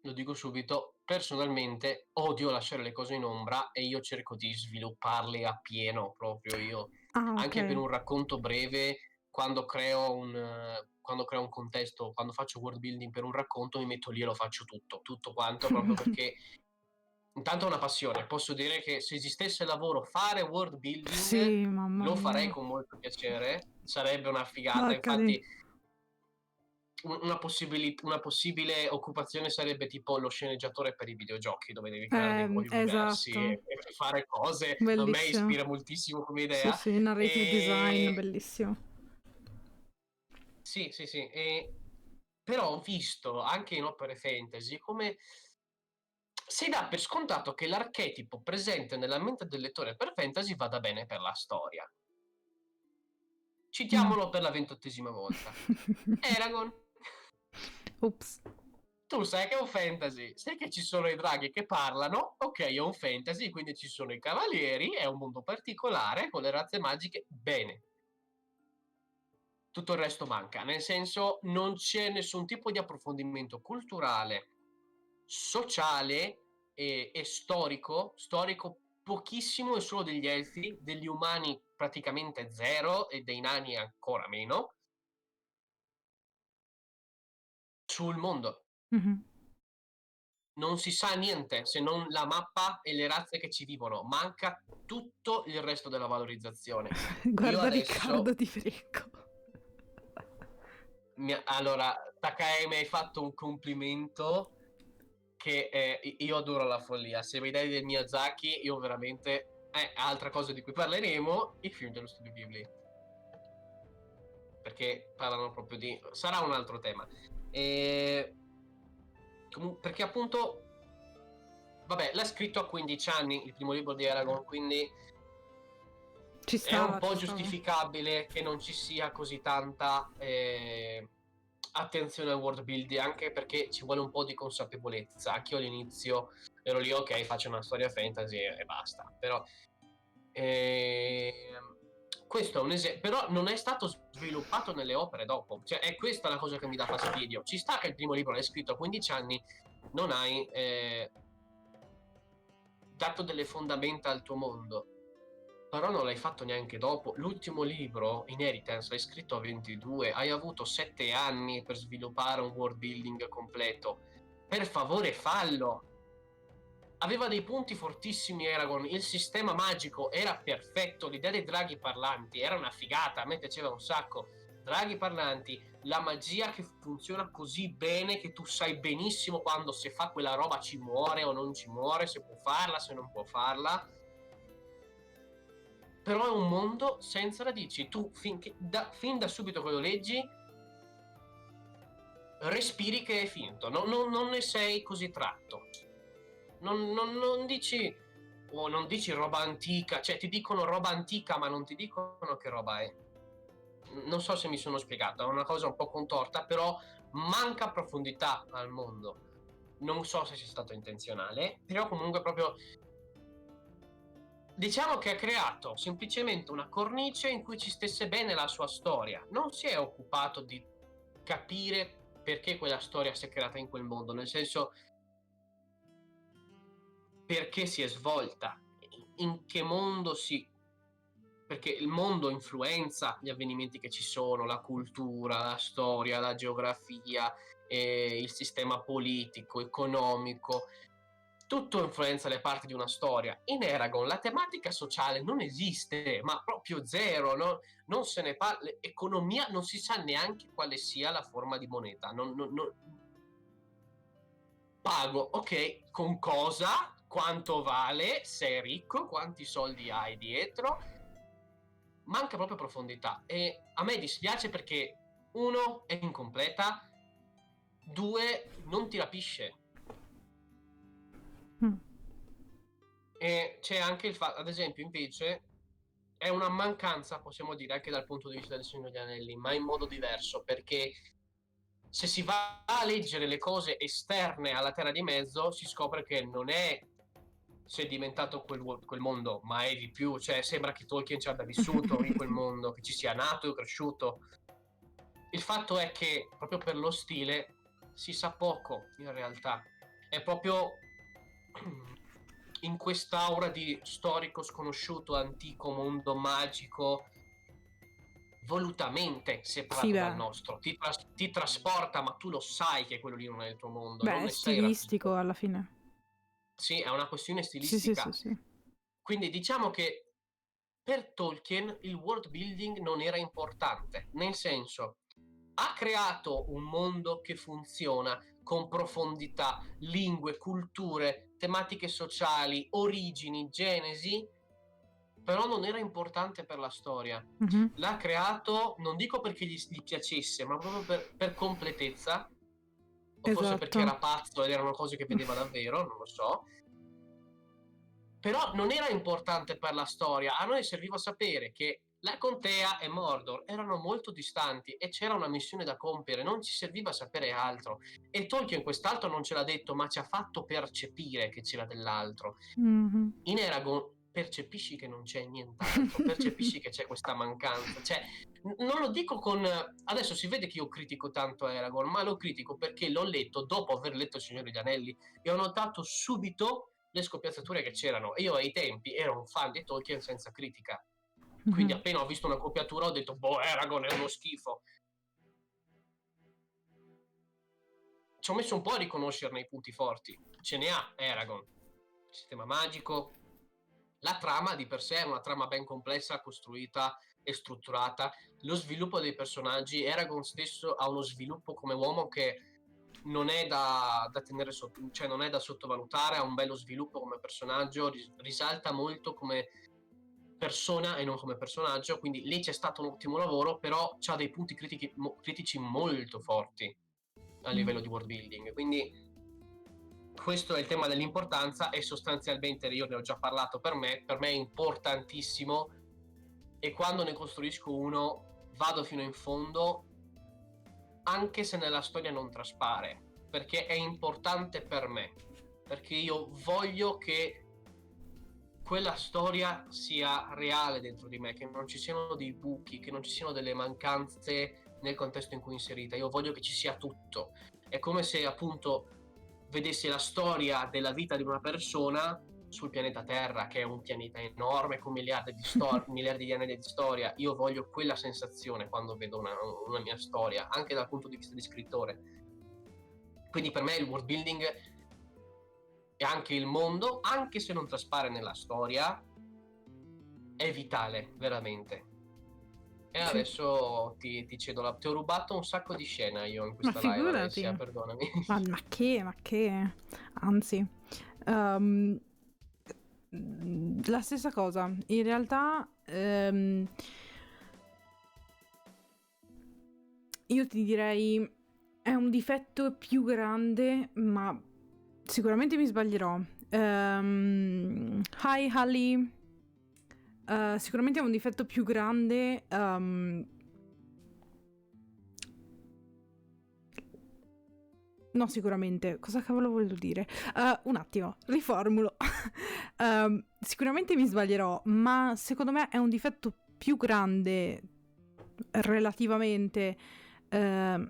Lo dico subito, personalmente odio lasciare le cose in ombra e io cerco di svilupparle a pieno proprio io. Anche per un racconto breve, quando creo un contesto, quando faccio world building per un racconto, mi metto lì e lo faccio tutto quanto, proprio perché intanto è una passione. Posso dire che se esistesse lavoro fare world building, lo farei con molto piacere, sarebbe una figata. Infatti una possibile occupazione sarebbe tipo lo sceneggiatore per i videogiochi, dove devi creare dei nuovi universi e fare cose. Bellissimo. A me ispira moltissimo come idea. Sì, narrative design, bellissimo. Sì. Però ho visto anche in opere fantasy come si dà per scontato che l'archetipo presente nella mente del lettore per fantasy vada bene per la storia. Citiamolo per la 28ª volta. Eragon. Ops. Tu sai che è un fantasy, sai che ci sono i draghi che parlano, ok, è un fantasy, quindi ci sono i cavalieri, è un mondo particolare con le razze magiche, bene. Tutto il resto manca, nel senso non c'è nessun tipo di approfondimento culturale, sociale e storico pochissimo e solo degli elfi, degli umani praticamente zero e dei nani ancora meno, sul mondo. Non si sa niente se non la mappa e le razze che ci vivono, manca tutto il resto della valorizzazione. Guarda adesso... Riccardo, ti prego. Allora, Takae mi hai fatto un complimento che io adoro la follia. Se mi dai del Miyazaki, io veramente... altra cosa di cui parleremo, i film dello studio Ghibli. Perché parlano proprio di... Sarà un altro tema. Perché appunto vabbè, l'ha scritto a 15 anni il primo libro di Eragon, quindi è un po' giustificabile che non ci sia così tanta attenzione al world building, anche perché ci vuole un po' di consapevolezza. Anche io all'inizio ero lì, ok, faccio una storia fantasy e basta, però questo è un esempio, però non è stato sviluppato nelle opere dopo, cioè è questa la cosa che mi dà fastidio. Ci sta che il primo libro l'hai scritto a 15 anni, non hai dato delle fondamenta al tuo mondo, però non l'hai fatto neanche dopo. L'ultimo libro, Inheritance, l'hai scritto a 22, hai avuto 7 anni per sviluppare un world building completo. Per favore, fallo! Aveva dei punti fortissimi Eragon, il sistema magico era perfetto, l'idea dei draghi parlanti era una figata, a me piaceva un sacco. Draghi parlanti, la magia che funziona così bene che tu sai benissimo quando se fa quella roba ci muore o non ci muore, se può farla, se non può farla. Però è un mondo senza radici. Tu fin da subito che lo leggi respiri che è finto, non ne sei così tratto. Non dici o non dici roba antica, cioè ti dicono roba antica ma non ti dicono che roba è. Non so se mi sono spiegato, è una cosa un po' contorta, però manca profondità al mondo. Non so se sia stato intenzionale, però comunque proprio diciamo che ha creato semplicemente una cornice in cui ci stesse bene la sua storia. Non si è occupato di capire perché quella storia si è creata in quel mondo, nel senso perché si è svolta, in che mondo perché il mondo influenza gli avvenimenti che ci sono, la cultura, la storia, la geografia, il sistema politico, economico, tutto influenza le parti di una storia. In Eragon la tematica sociale non esiste, ma proprio zero, no? Non se ne parla, economia non si sa neanche quale sia la forma di moneta. Pago, ok, con cosa? Quanto vale? Sei ricco? Quanti soldi hai dietro? Manca proprio profondità e a me dispiace perché uno è incompleta, due non ti rapisce. E c'è anche il fatto, ad esempio, invece è una mancanza, possiamo dire, anche dal punto di vista del Signore degli Anelli, ma in modo diverso, perché se si va a leggere le cose esterne alla Terra di Mezzo si scopre che non è sedimentato quel mondo, ma è di più, cioè sembra che Tolkien ci abbia vissuto in quel mondo, che ci sia nato e cresciuto. Il fatto è che proprio per lo stile si sa poco in realtà, è proprio in quest'aura di storico sconosciuto, antico, mondo magico, volutamente separato dal nostro, ti trasporta, ma tu lo sai che quello lì non è il tuo mondo, non Beh, è ne sei stilistico rapito. alla fine. Sì, è una questione Sì, sì, stilistica. sì, sì. Quindi diciamo che per Tolkien il world building non era importante, nel senso ha creato un mondo che funziona con profondità, lingue, culture, tematiche sociali, origini, genesi, però non era importante per la storia. L'ha creato, non dico perché gli piacesse, ma proprio per completezza, o forse perché Esatto. era pazzo ed erano cose che vedeva davvero, non lo so. Però non era importante per la storia, a noi serviva sapere che la contea e Mordor erano molto distanti e c'era una missione da compiere, non ci serviva sapere altro. E Tolkien quest'altro non ce l'ha detto, ma ci ha fatto percepire che c'era dell'altro. In Eragon percepisci che non c'è nient'altro, percepisci che c'è questa mancanza. Cioè, non lo dico con... Adesso si vede che io critico tanto Eragon, ma lo critico perché l'ho letto dopo aver letto Il Signore degli Anelli e ho notato subito le scoppiazzature che c'erano. Io ai tempi ero un fan di Tolkien senza critica. Quindi appena ho visto una copiatura ho detto, boh, Eragon è uno schifo. Ci ho messo un po' a riconoscerne i punti forti. Ce ne ha Eragon. Sistema magico. La trama di per sé è una trama ben complessa, costruita e strutturata. Lo sviluppo dei personaggi, Eragon stesso ha uno sviluppo come uomo che non è da tenere sotto, cioè non è da sottovalutare, ha un bello sviluppo come personaggio, risalta molto come persona e non come personaggio, quindi lì c'è stato un ottimo lavoro, però c'ha dei punti critici molto forti a livello di world building, quindi questo è il tema dell'importanza e sostanzialmente io ne ho già parlato, per me è importantissimo e quando ne costruisco uno vado fino in fondo anche se nella storia non traspare, perché è importante per me, perché io voglio che quella storia sia reale dentro di me, che non ci siano dei buchi, che non ci siano delle mancanze nel contesto in cui è inserita. Io voglio che ci sia tutto. È come se appunto vedessi la storia della vita di una persona sul pianeta Terra, che è un pianeta enorme con miliardi di anni di storia. Io voglio quella sensazione quando vedo una mia storia, anche dal punto di vista di scrittore. Quindi per me il world building e anche il mondo, anche se non traspare nella storia, è vitale, veramente. E Sì. adesso ti cedo ti ho rubato un sacco di scena io in Ma questa live, figurati. Alessia, perdonami. Ma che? Anzi. La stessa cosa. In realtà io ti direi è un difetto più grande, ma sicuramente mi sbaglierò. Hi Holly. Sicuramente è un difetto più grande. No, sicuramente. Cosa cavolo volevo dire? Un attimo, riformulo. Sicuramente mi sbaglierò, ma secondo me è un difetto più grande relativamente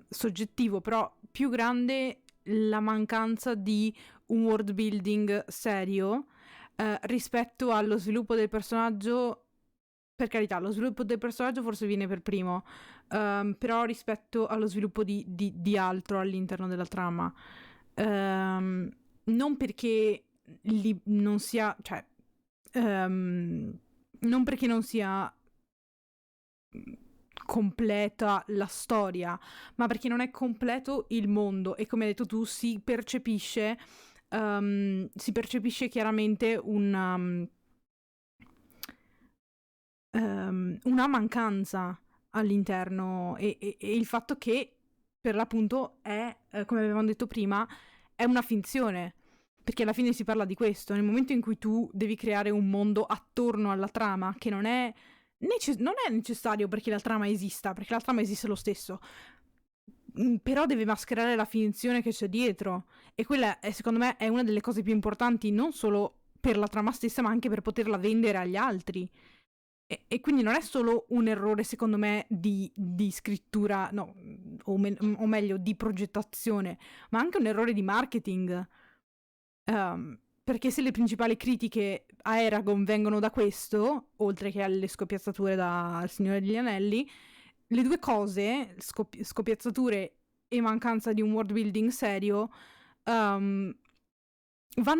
soggettivo, però più grande la mancanza di un world building serio rispetto allo sviluppo del personaggio. Per carità, lo sviluppo del personaggio forse viene per primo, però rispetto allo sviluppo di altro all'interno della trama. Non perché non sia, cioè, non perché non sia completa la storia, ma perché non è completo il mondo e come hai detto tu si percepisce chiaramente una mancanza all'interno e il fatto che per l'appunto è, come avevamo detto prima, è una finzione. Perché alla fine si parla di questo. Nel momento in cui tu devi creare un mondo attorno alla trama, che non è necessario perché la trama esista, perché la trama esiste lo stesso. Però deve mascherare la finzione che c'è dietro. E quella, secondo me, è una delle cose più importanti, non solo per la trama stessa, ma anche per poterla vendere agli altri. E quindi non è solo un errore, secondo me, di scrittura, no, o meglio, di progettazione, ma anche un errore di marketing. Perché se le principali critiche a Eragon vengono da questo, oltre che alle scoppiazzature da Il Signore degli Anelli, le due cose, scoppiazzature e mancanza di un world building serio, vanno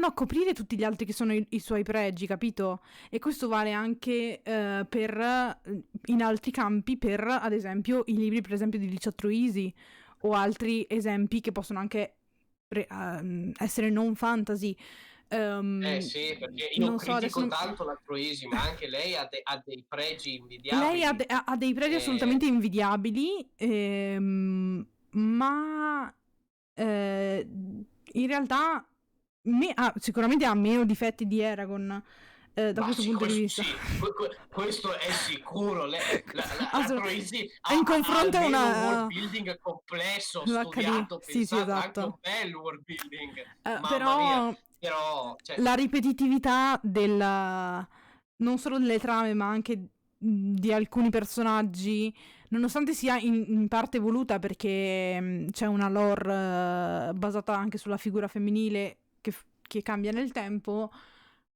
a coprire tutti gli altri che sono i suoi pregi, capito? E questo vale anche in altri campi per, ad esempio, i libri, per esempio, di Diciotto Easy o altri esempi che possono anche essere non fantasy. Sì, perché io Non so, adesso critico tanto la Troisi, ma anche lei ha dei pregi lei invidiabili. ha dei pregi assolutamente invidiabili, ma in realtà sicuramente ha meno difetti di Eragon da Ma questo sì, punto di vista. questo è sicuro. La Troisi In ha confronto a almeno un world una building complesso, l'HD, studiato, sì, sì, pensato, anche esatto. un bel world building. Mamma mia. Però Però, cioè, la ripetitività non solo delle trame, ma anche di alcuni personaggi, nonostante sia in parte voluta perché c'è una lore basata anche sulla figura femminile che cambia nel tempo,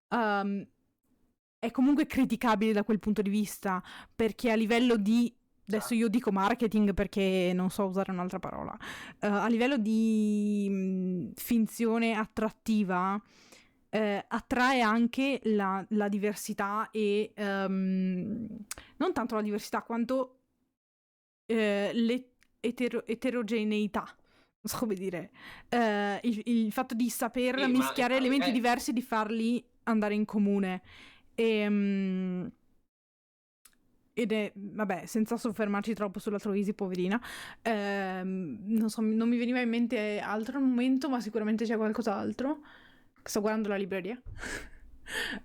è comunque criticabile da quel punto di vista, perché a livello di adesso io dico marketing perché non so usare un'altra parola. A livello di finzione attrattiva, attrae anche la diversità e non tanto la diversità quanto l'eterogeneità. Non so come dire. Il fatto di saper sì, ma mischiare infatti, elementi diversi e di farli andare in comune. Ed è, vabbè, senza soffermarci troppo sulla Troisi, poverina. Non so, non mi veniva in mente altro al momento, ma sicuramente c'è qualcos'altro. Sto guardando la libreria.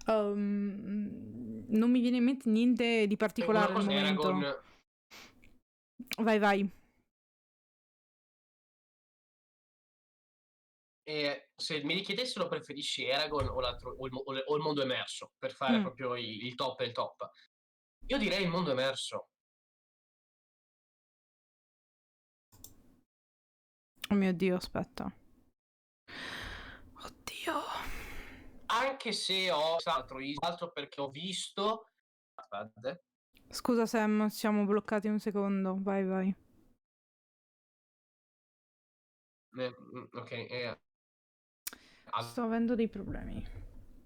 Non mi viene in mente niente di particolare una al cosa momento. Eragon. Vai, vai. Se mi richiedessero preferisci Eragon o il mondo emerso per fare proprio il top e il top, io direi il mondo emerso. Oh mio Dio, aspetta. Oddio. Anche se ho altro perché ho visto. Aspetta. Scusa Sam, siamo bloccati un secondo. Vai, vai. Ok, Sto avendo dei problemi.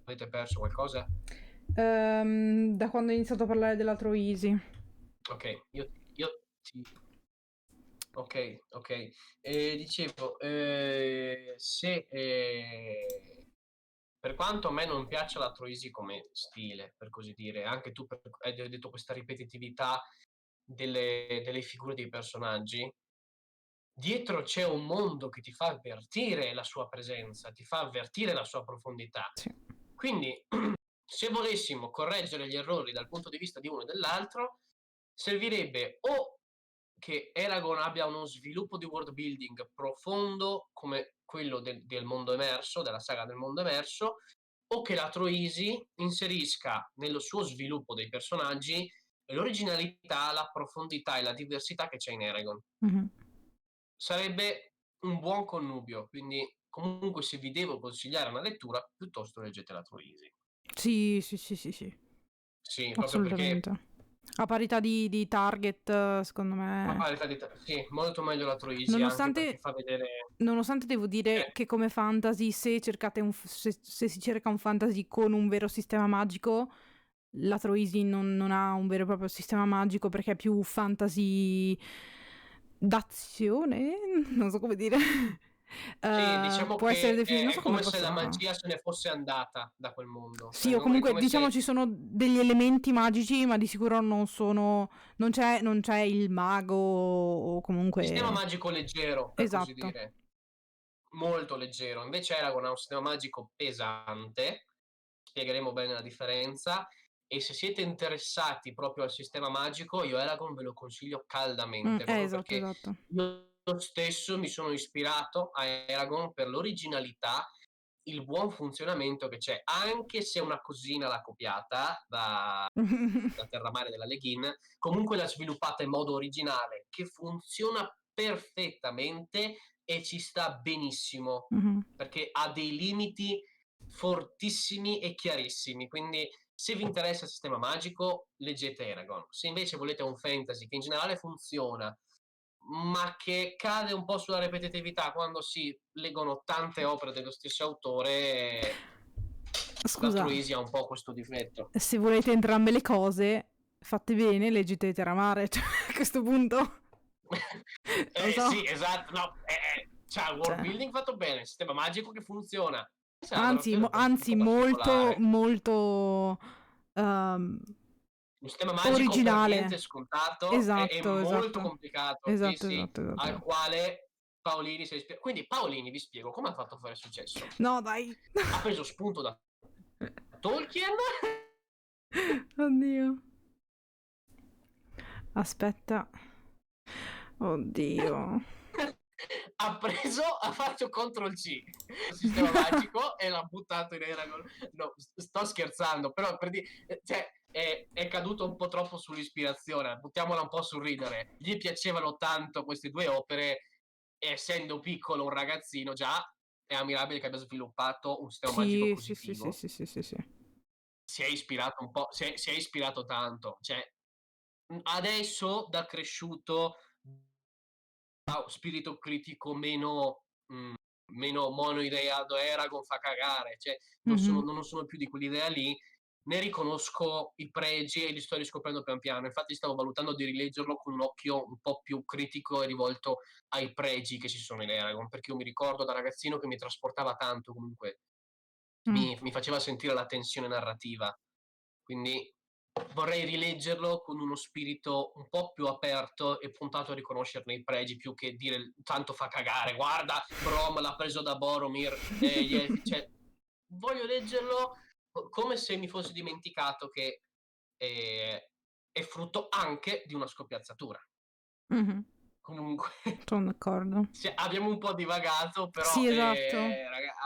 avete perso qualcosa? Da quando ho iniziato a parlare della Troisi. Ok, io sì. Ok. Dicevo, se per quanto a me non piaccia la Troisi come stile, per così dire, anche tu hai detto questa ripetitività delle figure dei personaggi, dietro c'è un mondo che ti fa avvertire la sua presenza, ti fa avvertire la sua profondità. Sì. Quindi Se volessimo correggere gli errori dal punto di vista di uno e dell'altro, servirebbe o che Eragon abbia uno sviluppo di world building profondo come quello del mondo emerso, della saga del mondo emerso, o che la Troisi inserisca nello suo sviluppo dei personaggi l'originalità, la profondità e la diversità che c'è in Eragon. Mhm. Sarebbe un buon connubio, quindi comunque se vi devo consigliare una lettura, piuttosto leggete la Troisi. Sì, sì, sì, sì, sì. Sì, proprio perché Assolutamente. A parità di target, secondo a me. parità di sì, molto meglio la Troisi, anche perché Nonostante, fa vedere nonostante devo dire che come fantasy, se cercate se si cerca un fantasy con un vero sistema magico, la Troisi non ha un vero e proprio sistema magico perché è più fantasy d'azione, non so come dire. sì, diciamo Può essere che definito, non è so come come se la possa... magia se ne fosse andata da quel mondo. Sì, o È comunque come diciamo se ci sono degli elementi magici, ma di sicuro non sono... non c'è il mago o sistema comunque... magico leggero, per così Esatto. dire, molto leggero. Invece Eragon ha un sistema magico pesante, spiegheremo bene la differenza, e se siete interessati proprio al sistema magico, io Eragon ve lo consiglio caldamente, proprio Esatto, perché esatto. io stesso mi sono ispirato a Eragon per l'originalità, il buon funzionamento che c'è, anche se una cosina l'ha copiata da Terramare della Leghin, comunque l'ha sviluppata in modo originale, che funziona perfettamente e ci sta benissimo, Mhm. perché ha dei limiti fortissimi e chiarissimi, quindi se vi interessa il sistema magico, leggete Eragon. Se invece volete un fantasy che in generale funziona, ma che cade un po' sulla ripetitività quando si leggono tante opere dello stesso autore, la Scusa, Troisi ha un po' questo difetto. se volete entrambe le cose, fate bene, leggete Terramare, cioè, a questo punto. Non so. Sì, esatto, no, c'ha il world Cioè, building fatto bene, il sistema magico che funziona. C'è la anzi, narrazione un anzi po' molto, particolare. molto ehm, Un sistema magico per niente originale. scontato, è Esatto, molto esatto. complicato, sì, Esatto, sì, esatto, esatto. al quale Paolini si è ispirato. Quindi Paolini, vi spiego come ha fatto a fare successo. No, dai. Ha preso spunto da Tolkien. Oddio. Aspetta. Oddio. Ha fatto CTRL-C il sistema magico e l'ha buttato in Eragon. No, sto scherzando, però per dire, cioè, è caduto un po' troppo sull'ispirazione, buttiamola un po' sul ridere. Gli piacevano tanto queste due opere, e essendo piccolo, un ragazzino già, è ammirabile che abbia sviluppato un sistema magico Sì, sì, così sì, sì, figo. sì, sì, sì, sì. Si è ispirato un po', si è ispirato tanto. Cioè, adesso da cresciuto ha spirito critico meno monoideato, Eragon fa cagare, cioè Mhm. non sono più di quell'idea lì, ne riconosco i pregi e li sto riscoprendo pian piano. Infatti stavo valutando di rileggerlo con un occhio un po' più critico e rivolto ai pregi che ci sono in Eragon, perché io mi ricordo da ragazzino che mi trasportava tanto, comunque Mm. mi faceva sentire la tensione narrativa, quindi vorrei rileggerlo con uno spirito un po' più aperto e puntato a riconoscerne i pregi più che dire tanto fa cagare, guarda Brom l'ha preso da Boromir e gli elfi, cioè voglio leggerlo come se mi fossi dimenticato che è frutto anche di una scoppiazzatura. Mhm. Comunque Sono d'accordo. abbiamo un po' divagato, però Sì, esatto.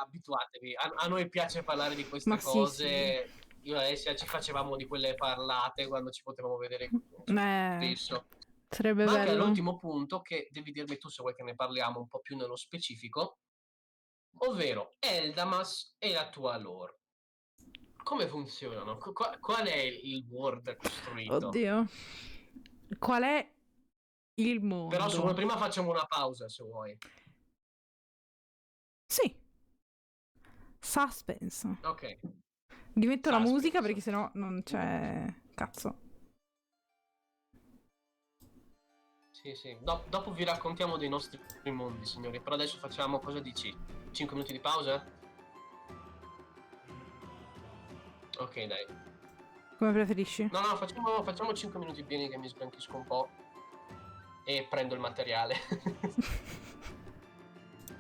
abituatevi, a noi piace parlare di Ma queste sì, sì. cose. Io e Alessia ci facevamo di quelle parlate quando ci potevamo vedere Eh, spesso. sarebbe Manca bello. l'ultimo punto che devi dirmi tu se vuoi che ne parliamo un po' più nello specifico, ovvero Eldamas e la tua lore. Come funzionano? Qual è il world costruito? Oddio. Qual è il Però mondo? prima facciamo una pausa se vuoi. Sì, suspense. Ok, Rimetto la musica suspense. perché sennò non c'è... Cazzo. Sì, sì. Dopo vi raccontiamo dei nostri mondi, signori. Per adesso facciamo, cosa dici? 5 minuti di pausa? Ok, dai. Come preferisci? No, no, facciamo 5 minuti pieni che mi sbranchisco un po' e prendo il materiale.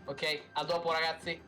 Ok, a dopo ragazzi.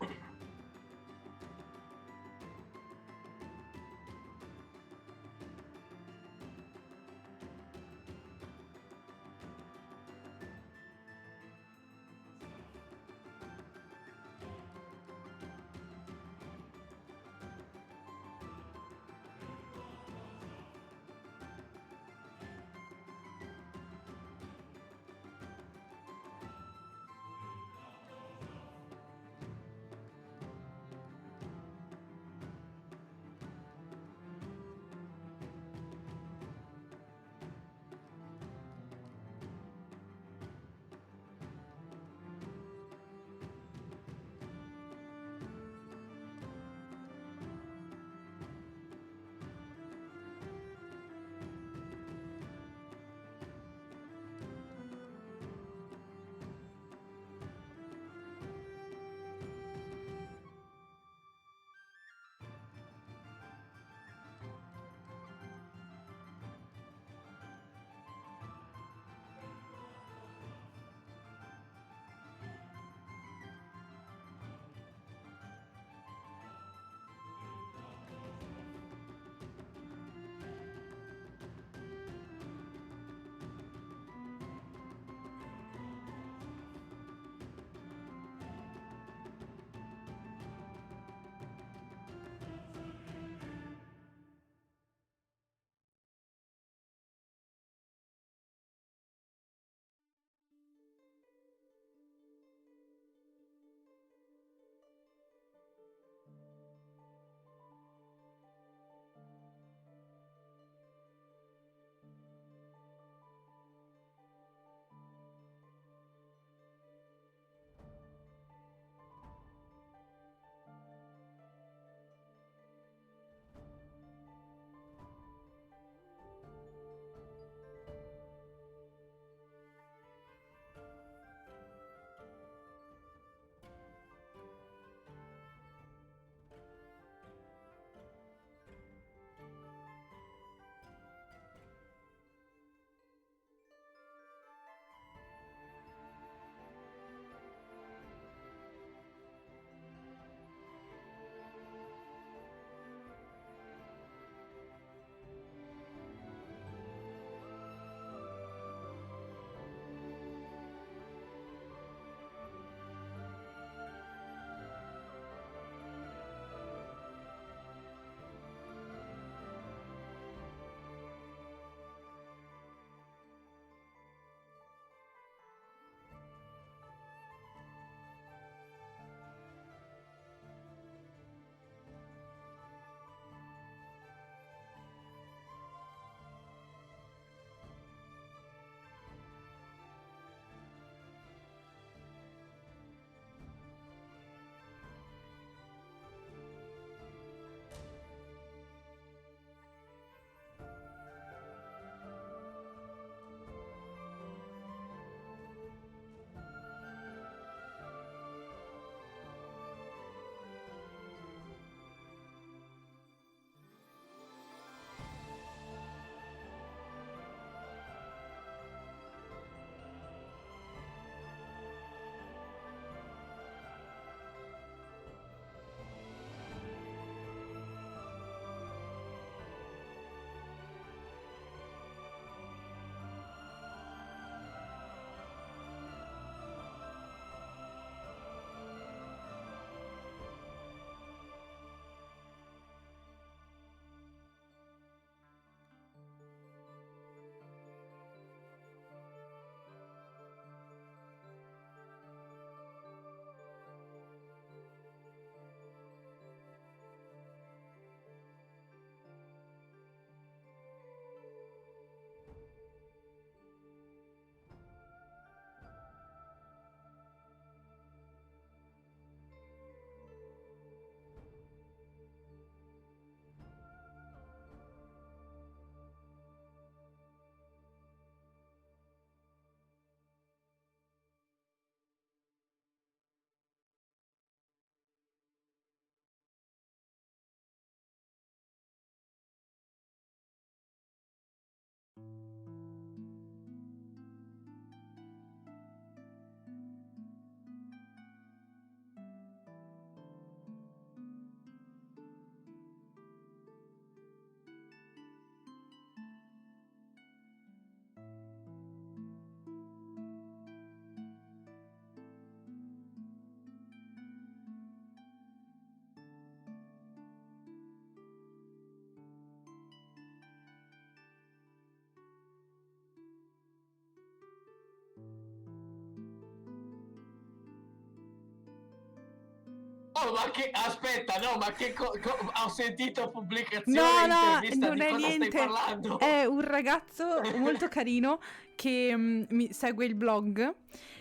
Oh, ma che aspetta, no, ma che ho sentito pubblicazione No, intervista, non di è cosa niente. stai parlando? È un ragazzo molto carino che mi segue il blog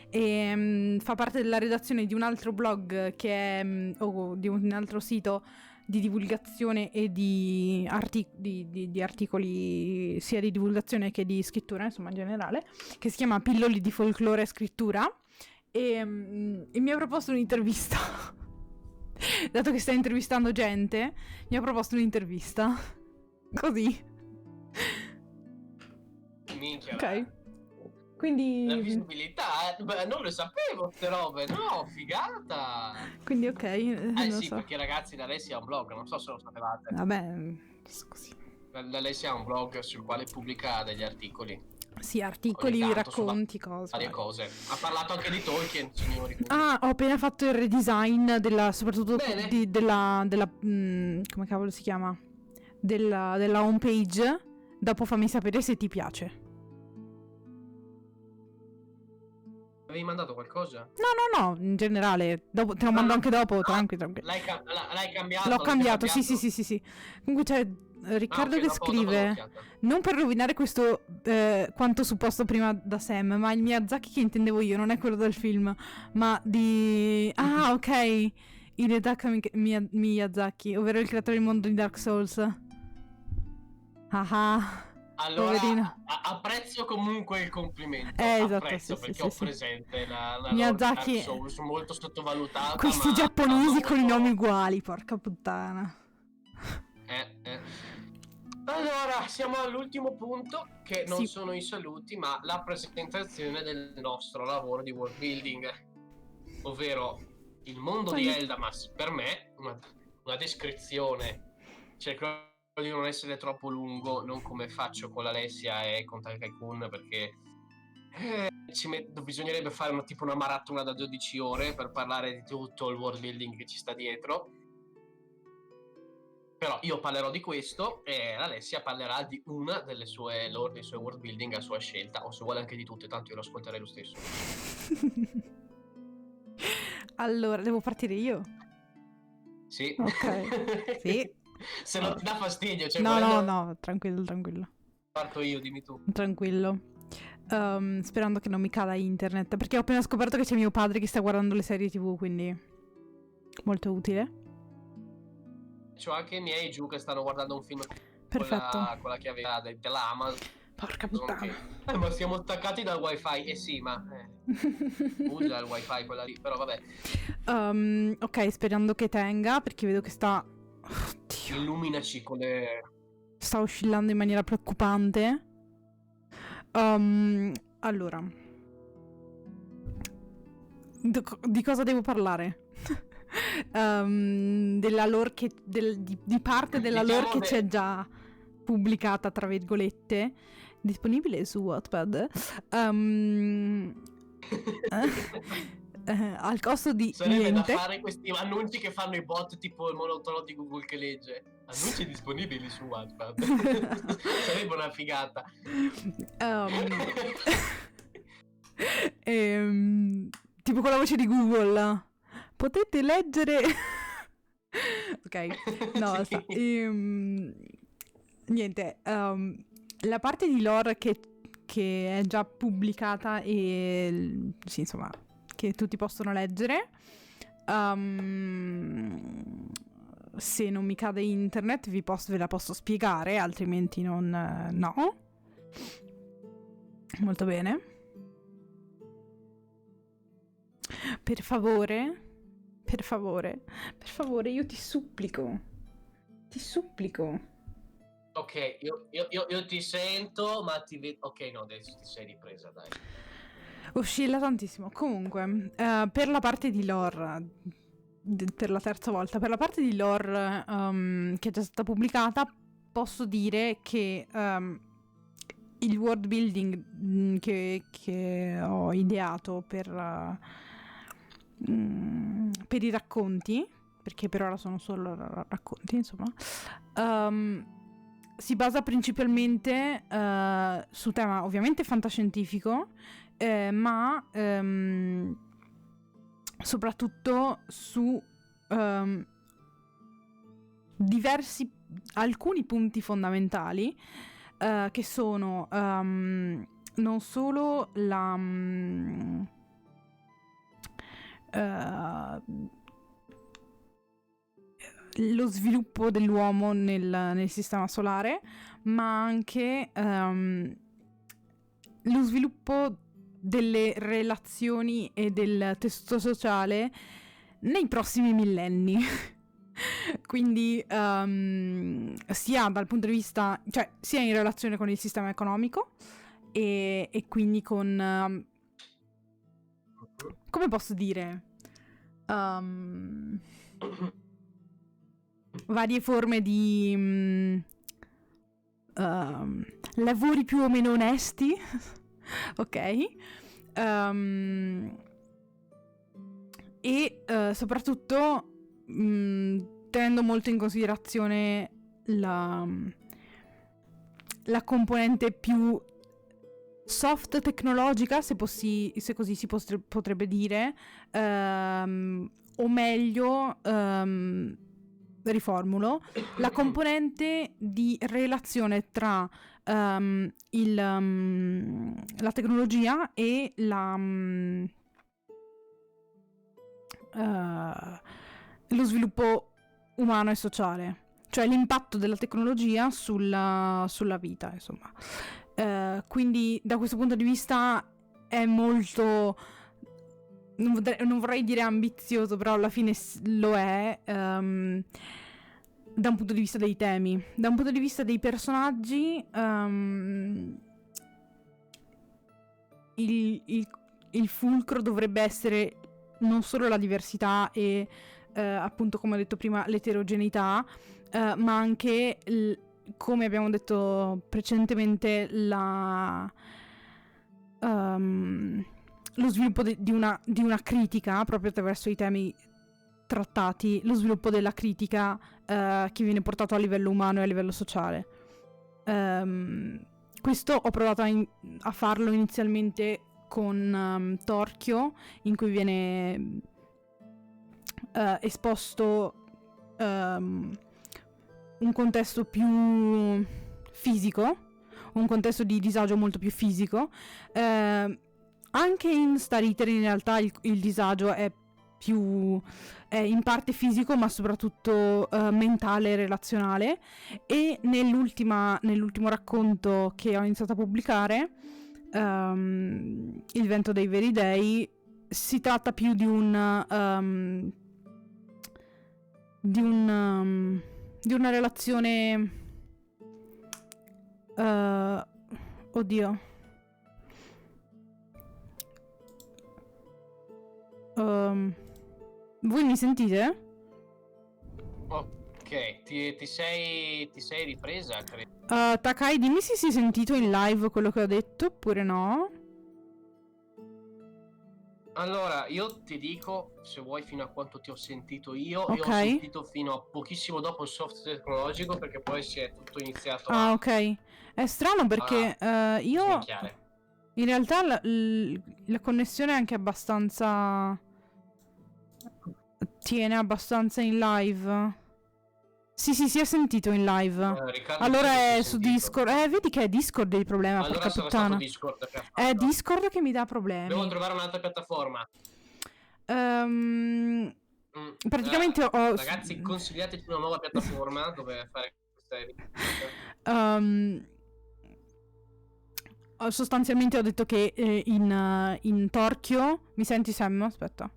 e fa parte della redazione di un altro blog che è o di un altro sito di divulgazione e di articoli sia di divulgazione che di scrittura, insomma in generale, che si chiama Pilloli di folklore e scrittura e mi ha proposto un'intervista. Dato che stai intervistando gente, mi ha proposto un'intervista. Così. Minchia. Ok. Quindi la visibilità, beh, non lo sapevo ste robe, no, figata. Quindi ok, non Sì, so. perché ragazzi, da Alessia ha un blog, non so se lo sapevate. Vabbè, così. Alessia ha un blog sul quale pubblica degli articoli. Sì, articoli, racconti, cose. Varie cose. Ha parlato anche di Tolkien, signori. Ah, ho appena fatto il redesign della, soprattutto della come cavolo si chiama? Della homepage. Dopo fammi sapere se ti piace. Avevi mandato qualcosa? No, in generale. Dopo, te lo mando anche dopo, tranquillo. L'hai cambiato? L'ho cambiato, sì. Comunque c'è Riccardo che scrive: non per rovinare questo quanto supposto prima da Sam, ma il Miyazaki che intendevo io non è quello del film, ma di... Ah, ok. Hidetaka Miyazaki, ovvero il creatore del mondo di Dark Souls. Ah. Allora, apprezzo comunque il complimento. Esatto, apprezzo sì, perché sì, ho presente la Miyazaki, Dark Souls, molto sottovalutata. Questi giapponesi con i nomi uguali, porca puttana. Allora, siamo all'ultimo punto, che non sono i saluti, ma la presentazione del nostro lavoro di world building, ovvero il mondo di Eldamas. Per me, una descrizione. Cerco di non essere troppo lungo, non come faccio con Alessia e con Taika-kun, perché bisognerebbe fare una maratona da 12 ore per parlare di tutto il world building che ci sta dietro. Però io parlerò di questo e Alessia parlerà di una delle sue lore, dei suoi world building a sua scelta, o se vuole anche di tutte, tanto io lo ascolterei lo stesso. Allora, devo partire io? Sì. Ok. Sì. Se non ti dà fastidio, cioè No, tranquillo. Parto io, dimmi tu. Tranquillo. Sperando che non mi cada internet, perché ho appena scoperto che c'è mio padre che sta guardando le serie TV, quindi molto utile. C'ho anche i miei giù che stanno guardando un film. Perfetto. Con la chiave della Amazon. Porca puttana. Ma siamo staccati dal wifi. Sì, ma usa il wifi quella lì, però vabbè. Ok, sperando che tenga, perché vedo che sta... Oddio. Illuminaci con le... Sta oscillando in maniera preoccupante. Allora, di cosa devo parlare? Della lore che di parte della lore che c'è già pubblicata, tra virgolette, disponibile su Wattpad, al costo di sarebbe niente. da fare questi annunci che fanno i bot, tipo il monotono di Google che legge annunci disponibili su Wattpad. Sarebbe una figata. Tipo con la voce di Google, potete leggere. Ok, no, sì. Niente, la parte di lore che è già pubblicata e sì, insomma, che tutti possono leggere, se non mi cade internet ve la posso spiegare, altrimenti no. Molto bene. Per favore, io ti supplico. Ok, io ti sento, ma ti vedo. Ok, no, adesso ti sei ripresa, dai. Oscilla tantissimo. Comunque, per la parte di lore, per la terza volta, per la parte di lore che è già stata pubblicata, posso dire che il world building che ho ideato per i racconti, perché per ora sono solo racconti, insomma, si basa principalmente su tema ovviamente fantascientifico, ma soprattutto su alcuni punti fondamentali che sono non solo lo sviluppo dell'uomo nel sistema solare, ma anche lo sviluppo delle relazioni e del tessuto sociale nei prossimi millenni. Quindi sia dal punto di vista, cioè sia in relazione con il sistema economico e quindi con come posso dire, varie forme di lavori più o meno onesti. Ok. E soprattutto tenendo molto in considerazione la componente più soft tecnologica, se così si potrebbe dire, o meglio, riformulo, la componente di relazione tra la tecnologia e lo sviluppo umano e sociale, cioè l'impatto della tecnologia sulla vita, insomma. Quindi da questo punto di vista è molto, non vorrei dire ambizioso, però alla fine lo è, da un punto di vista dei temi. Da un punto di vista dei personaggi, il fulcro dovrebbe essere non solo la diversità e appunto, come ho detto prima, l'eterogeneità, ma anche come abbiamo detto precedentemente, lo sviluppo di una critica proprio attraverso i temi trattati, lo sviluppo della critica che viene portato a livello umano e a livello sociale. Questo ho provato a farlo inizialmente con Torchio, in cui viene esposto un contesto più fisico, un contesto di disagio molto più fisico. Anche in Star Eater in realtà il disagio è in parte fisico, ma soprattutto mentale e relazionale. E nell'ultimo racconto che ho iniziato a pubblicare, Il vento dei veri dei, si tratta più di una relazione oddio voi mi sentite? Ok, ti sei ripresa, credo. Takai, dimmi se si è sentito in live quello che ho detto oppure no. Allora, io ti dico, se vuoi, fino a quanto ti ho sentito io. Ok. Io ho sentito fino a pochissimo dopo il software tecnologico, perché poi si è tutto iniziato ok. È strano perché io sminchiare. in realtà la connessione è anche abbastanza, tiene abbastanza in live. Sì, si è sentito in live. Riccardo, Allora è su sentito. Discord. Vedi che è Discord il problema, Allora porca sarà puttana. stato Discord che ha fatto. È Discord che mi dà problemi. Devo trovare un'altra piattaforma. Praticamente ho... Ragazzi, consigliateci una nuova piattaforma dove fare queste sostanzialmente ho detto che in Torchio... Mi senti, Sam? Aspetta.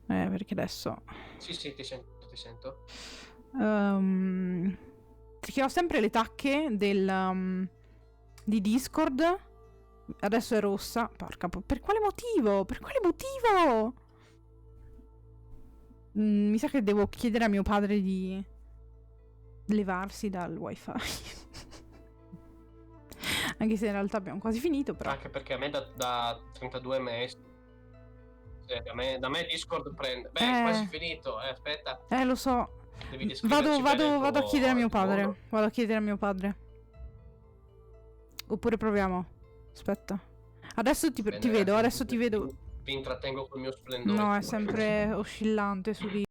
Perché adesso... Sì, ti sento. Perché ho sempre le tacche di Discord. Adesso è rossa. Porca per quale motivo? Per quale motivo? Mi sa che devo chiedere a mio padre di levarsi dal wifi. Anche se in realtà abbiamo quasi finito, però. Anche perché a me da 32 ms da me Discord prende. Beh, è quasi finito, aspetta. Lo so. Vado a chiedere a mio padre. Vado a chiedere a mio padre. Oppure proviamo. Aspetta. Adesso ti vedo, adesso ti vedo. vi intrattengo col mio splendore. No, è sempre oscillante su di...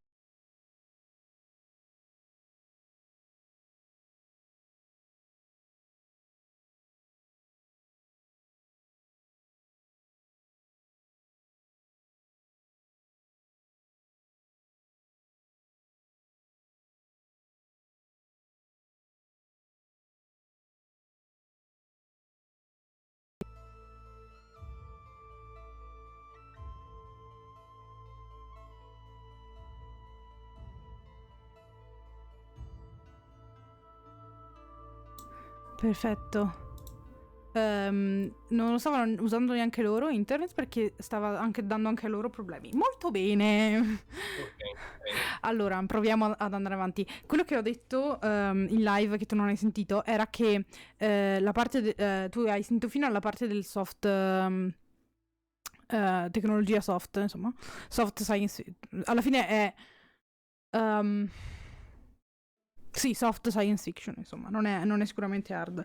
Perfetto. Non lo stavano usando neanche loro internet perché stava anche dando anche loro problemi. Molto bene. Okay. Allora, proviamo ad andare avanti. Quello che ho detto in live che tu non hai sentito era che la parte tu hai sentito fino alla parte del soft tecnologia soft, insomma, soft science. Alla fine è sì, soft science fiction, insomma, non è sicuramente hard.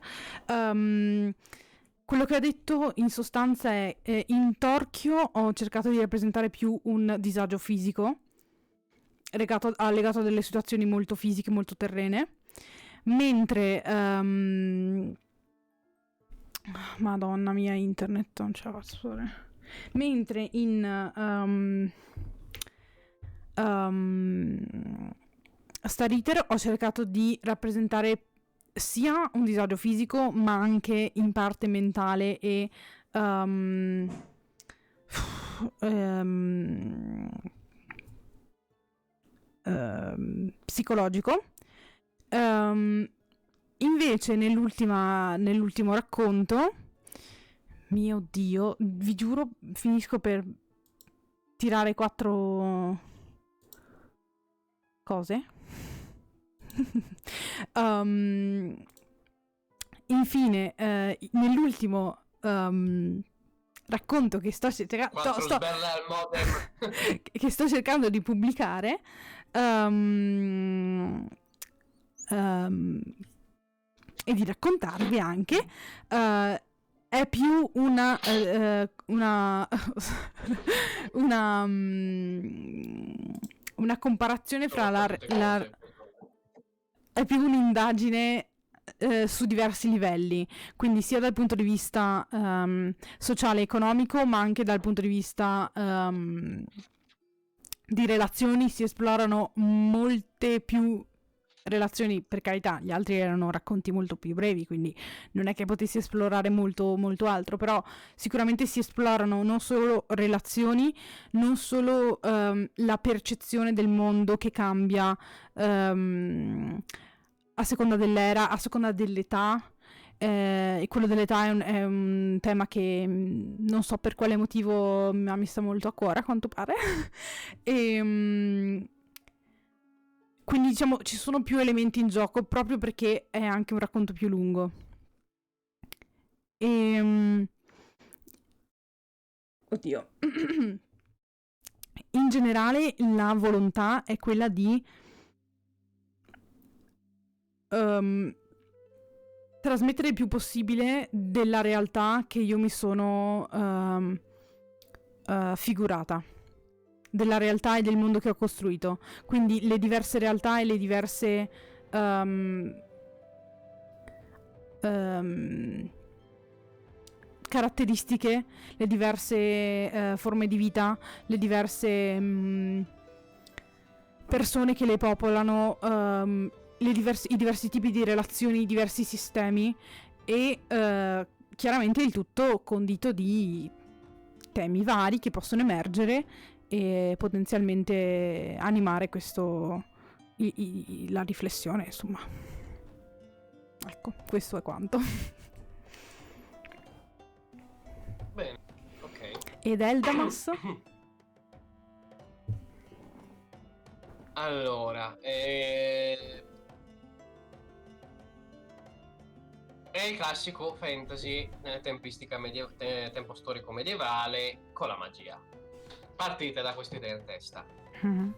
Quello che ho detto in sostanza è in Torchio ho cercato di rappresentare più un disagio fisico legato a delle situazioni molto fisiche, molto terrene, mentre Madonna mia, internet non ce la faccio fare. Mentre in Star Eater ho cercato di rappresentare sia un disagio fisico ma anche in parte mentale e psicologico. Invece nell'ultimo racconto, mio Dio, vi giuro, finisco per tirare 4 cose. Infine, nell'ultimo racconto che sto cercando di pubblicare, e di raccontarvi anche, è più una una comparazione fra è più un'indagine su diversi livelli, quindi sia dal punto di vista sociale e economico, ma anche dal punto di vista di relazioni. Si esplorano molte più relazioni, per carità, gli altri erano racconti molto più brevi, quindi non è che potessi esplorare molto, molto altro, però sicuramente si esplorano non solo relazioni, non solo la percezione del mondo che cambia a seconda dell'era, a seconda dell'età. E quello dell'età è un tema che non so per quale motivo mi sta molto a cuore, a quanto pare. E quindi diciamo ci sono più elementi in gioco proprio perché è anche un racconto più lungo. Oddio. In generale la volontà è quella di trasmettere il più possibile della realtà che io mi sono figurata, della realtà e del mondo che ho costruito, quindi le diverse realtà e le diverse caratteristiche, le diverse forme di vita, le diverse persone che le popolano, i diversi tipi di relazioni, i diversi sistemi e chiaramente il tutto condito di temi vari che possono emergere e potenzialmente animare la riflessione, insomma. Ecco, questo è quanto. Bene, ok. Ed Eldamas? Allora, è il classico fantasy tempistica tempo storico medievale con la magia. Partite da questa idea in testa. Mm-hmm.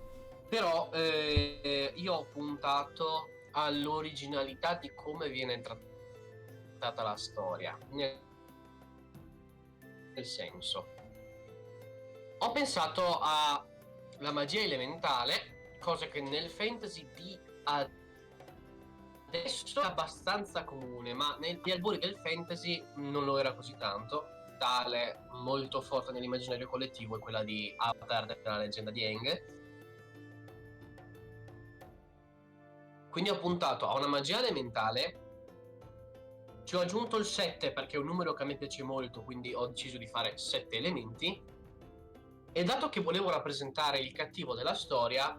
Però io ho puntato all'originalità di come viene trattata la storia. Nel senso, ho pensato alla magia elementale, cosa che nel fantasy di adesso è abbastanza comune, ma negli albori del fantasy non lo era così tanto. Tale molto forte nell'immaginario collettivo è quella di Avatar della leggenda di Aang. Quindi ho puntato a una magia elementale. Ci ho aggiunto il 7 perché è un numero che a me piace molto, quindi ho deciso di fare 7 elementi. E dato che volevo rappresentare il cattivo della storia,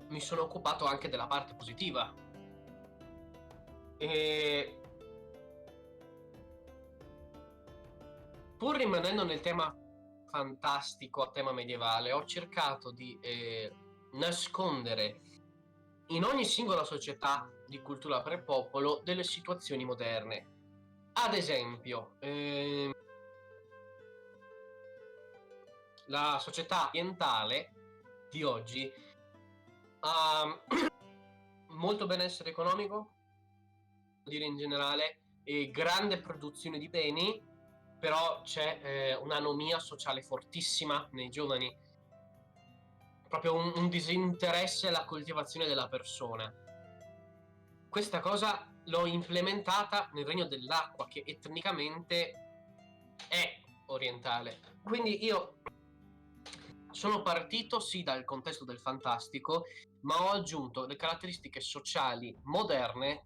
mi sono occupato anche della parte positiva. E pur rimanendo nel tema fantastico, a tema medievale, ho cercato di nascondere in ogni singola società di cultura pre-popolo delle situazioni moderne. Ad esempio, la società orientale di oggi ha molto benessere economico, dire in generale, e grande produzione di beni, però c'è un'anomia sociale fortissima nei giovani, proprio un disinteresse alla coltivazione della persona. Questa cosa l'ho implementata nel Regno dell'Acqua, che etnicamente è orientale. Quindi io sono partito sì dal contesto del fantastico, ma ho aggiunto le caratteristiche sociali moderne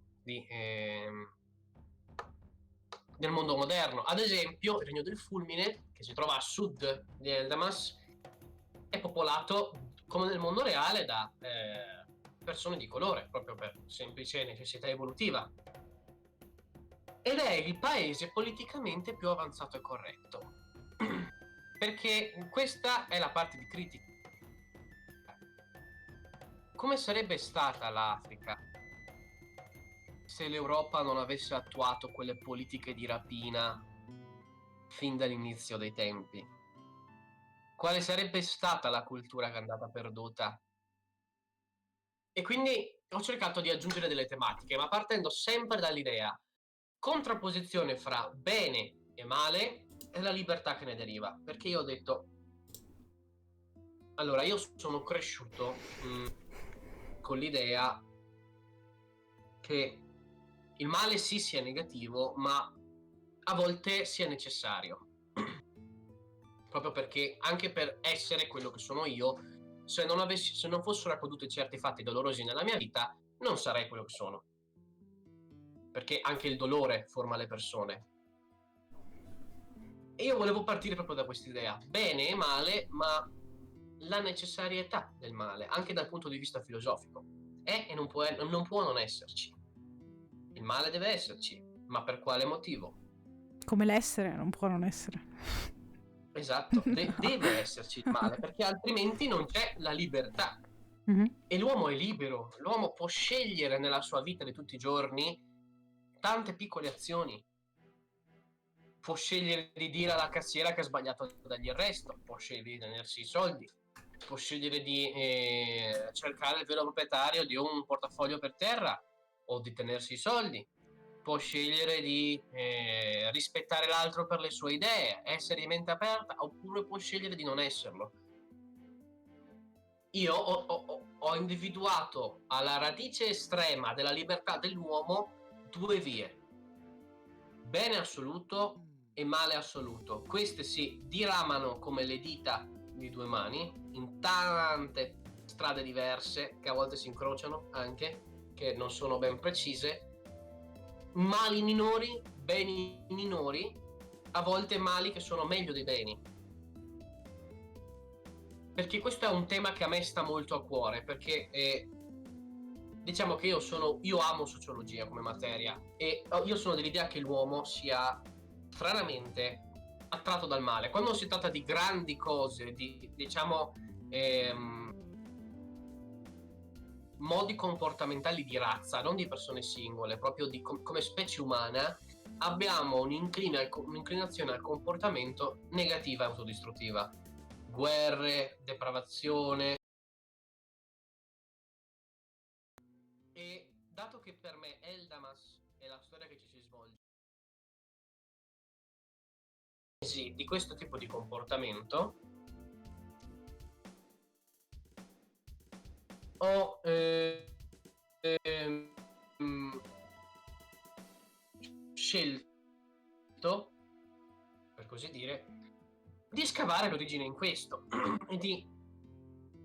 del mondo moderno. Ad esempio, il Regno del Fulmine, che si trova a sud di Eldamas, è popolato, come nel mondo reale, da persone di colore, proprio per semplice necessità evolutiva. Ed è il paese politicamente più avanzato e corretto. Perché questa è la parte di critica. Come sarebbe stata l'Africa se l'Europa non avesse attuato quelle politiche di rapina fin dall'inizio dei tempi? Quale sarebbe stata la cultura che è andata perduta? E quindi ho cercato di aggiungere delle tematiche, ma partendo sempre dall'idea contrapposizione fra bene e male e la libertà che ne deriva. Perché io ho detto, allora io sono cresciuto con l'idea che il male sì sia negativo, ma a volte sia necessario. Proprio perché anche per essere quello che sono io, se non fossero accaduti certi fatti dolorosi nella mia vita, non sarei quello che sono. Perché anche il dolore forma le persone. E io volevo partire proprio da quest'idea. Bene e male, ma la necessarietà del male, anche dal punto di vista filosofico. È e non può non esserci. Il male deve esserci, ma per quale motivo? Come l'essere non può non essere. Esatto, deve esserci il male, perché altrimenti non c'è la libertà. Mm-hmm. E l'uomo è libero, l'uomo può scegliere nella sua vita di tutti i giorni tante piccole azioni. Può scegliere di dire alla cassiera che ha sbagliato a dargli il resto, può scegliere di tenersi i soldi, può scegliere di cercare il vero proprietario di un portafoglio per terra o di tenersi i soldi, può scegliere di rispettare l'altro per le sue idee, essere di mente aperta, oppure può scegliere di non esserlo. Io ho individuato alla radice estrema della libertà dell'uomo due vie: bene assoluto e male assoluto. Queste si diramano come le dita di due mani in tante strade diverse che a volte si incrociano anche, che non sono ben precise. Mali minori, beni minori, a volte mali che sono meglio dei beni. Perché questo è un tema che a me sta molto a cuore, perché diciamo che io amo sociologia come materia e io sono dell'idea che l'uomo sia stranamente attratto dal male. Quando si tratta di grandi cose, di diciamo modi comportamentali di razza, non di persone singole, proprio come specie umana, abbiamo un'inclinazione al comportamento negativa e autodistruttiva. Guerre, depravazione. E dato che per me Eldamas è la storia che ci si svolge di questo tipo di comportamento, ho scelto, per così dire, di scavare l'origine in questo e di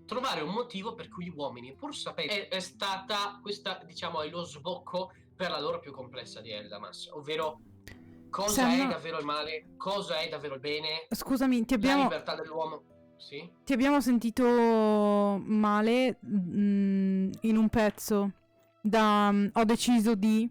trovare un motivo per cui gli uomini, pur sapendo, è stata questa, diciamo, è lo sbocco per la loro più complessa di Eldamas, ovvero cosa è davvero il male, cosa è davvero il bene, scusami, la libertà dell'uomo. Sì? Ti abbiamo sentito male in un pezzo da ho deciso di...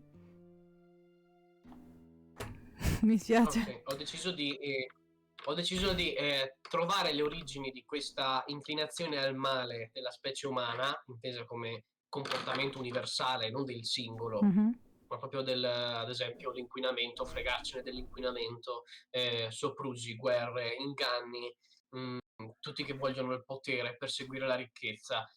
Mi spiace. Okay, ho deciso di trovare le origini di questa inclinazione al male della specie umana, intesa come comportamento universale, non del singolo, ma proprio ad esempio l'inquinamento, fregarcene dell'inquinamento, soprusi, guerre, inganni, tutti che vogliono il potere, perseguire la ricchezza.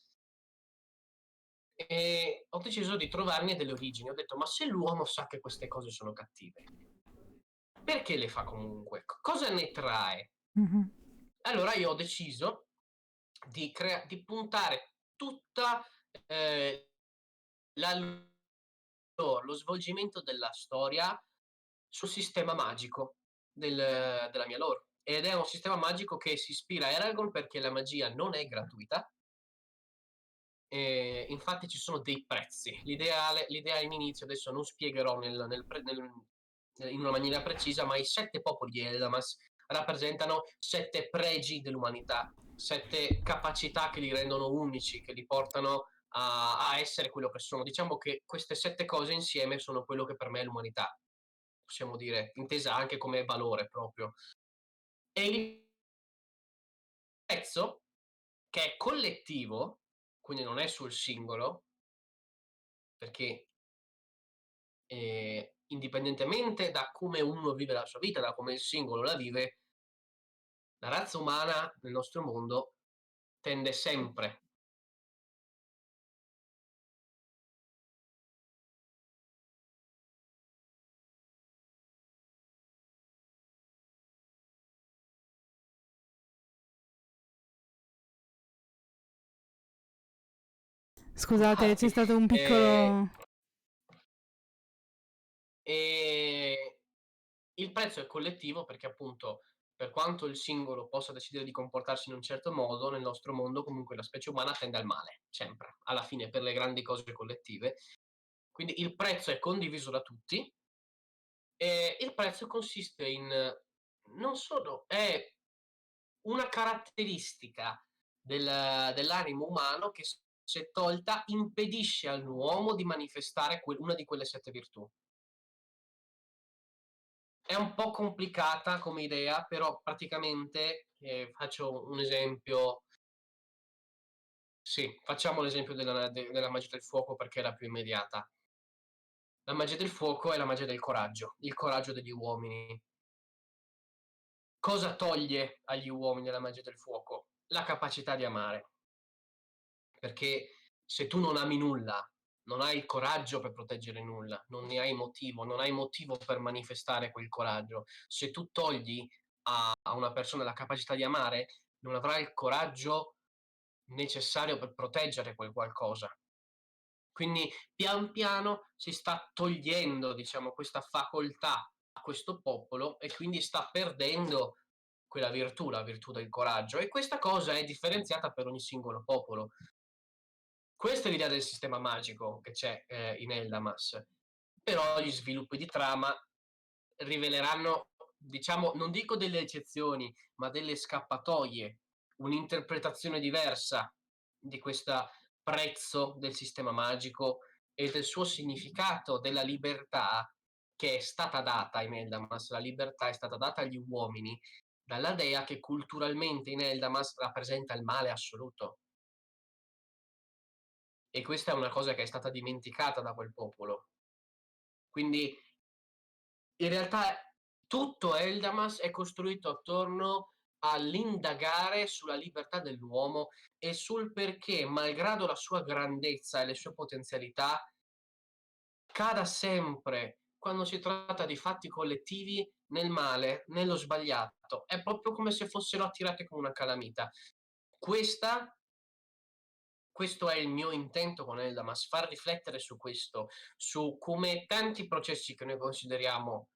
E ho deciso di trovarne delle origini. Ho detto: "Ma se l'uomo sa che queste cose sono cattive, perché le fa comunque? Cosa ne trae?" Allora io ho deciso di puntare tutta la lo svolgimento della storia sul sistema magico della mia lore. Ed è un sistema magico che si ispira a Eragon perché la magia non è gratuita. Infatti ci sono dei prezzi. L'idea all'inizio, adesso non spiegherò in una maniera precisa, ma i 7 popoli di Eldamas rappresentano 7 pregi dell'umanità, 7 capacità che li rendono unici, che li portano a essere quello che sono. Diciamo che queste 7 cose insieme sono quello che per me è l'umanità, possiamo dire, intesa anche come valore proprio. E il prezzo, che è collettivo, quindi non è sul singolo, perché indipendentemente da come uno vive la sua vita, da come il singolo la vive, la razza umana nel nostro mondo tende sempre Scusate, c'è stato un piccolo... il prezzo è collettivo perché appunto per quanto il singolo possa decidere di comportarsi in un certo modo, nel nostro mondo comunque la specie umana tende al male, sempre, alla fine per le grandi cose collettive. Quindi il prezzo è condiviso da tutti e il prezzo consiste in non solo è una caratteristica dell'animo umano che se tolta impedisce all'uomo di manifestare una di quelle 7 virtù. È un po' complicata come idea, però praticamente, faccio un esempio. Sì, facciamo l'esempio della magia del fuoco perché è la più immediata. La magia del fuoco è la magia del coraggio, il coraggio degli uomini. Cosa toglie agli uomini la magia del fuoco? La capacità di amare. Perché se tu non ami nulla, non hai il coraggio per proteggere nulla, non ne hai motivo, non hai motivo per manifestare quel coraggio. Se tu togli a una persona la capacità di amare, non avrà il coraggio necessario per proteggere quel qualcosa. Quindi pian piano si sta togliendo, diciamo, questa facoltà a questo popolo e quindi sta perdendo quella virtù, la virtù del coraggio. E questa cosa è differenziata per ogni singolo popolo. Questa è l'idea del sistema magico che c'è in Eldamas. Però gli sviluppi di trama riveleranno, diciamo, non dico delle eccezioni, ma delle scappatoie, un'interpretazione diversa di questo prezzo del sistema magico e del suo significato della libertà che è stata data in Eldamas. La libertà è stata data agli uomini dalla dea che culturalmente in Eldamas rappresenta il male assoluto. E questa è una cosa che è stata dimenticata da quel popolo. Quindi in realtà tutto Eldamas è costruito attorno all'indagare sulla libertà dell'uomo e sul perché, malgrado la sua grandezza e le sue potenzialità, cada sempre, quando si tratta di fatti collettivi, nel male, nello sbagliato. È proprio come se fossero attirate come una calamita. Questa questo è il mio intento con Eldamas, far riflettere su questo, su come tanti processi che noi consideriamo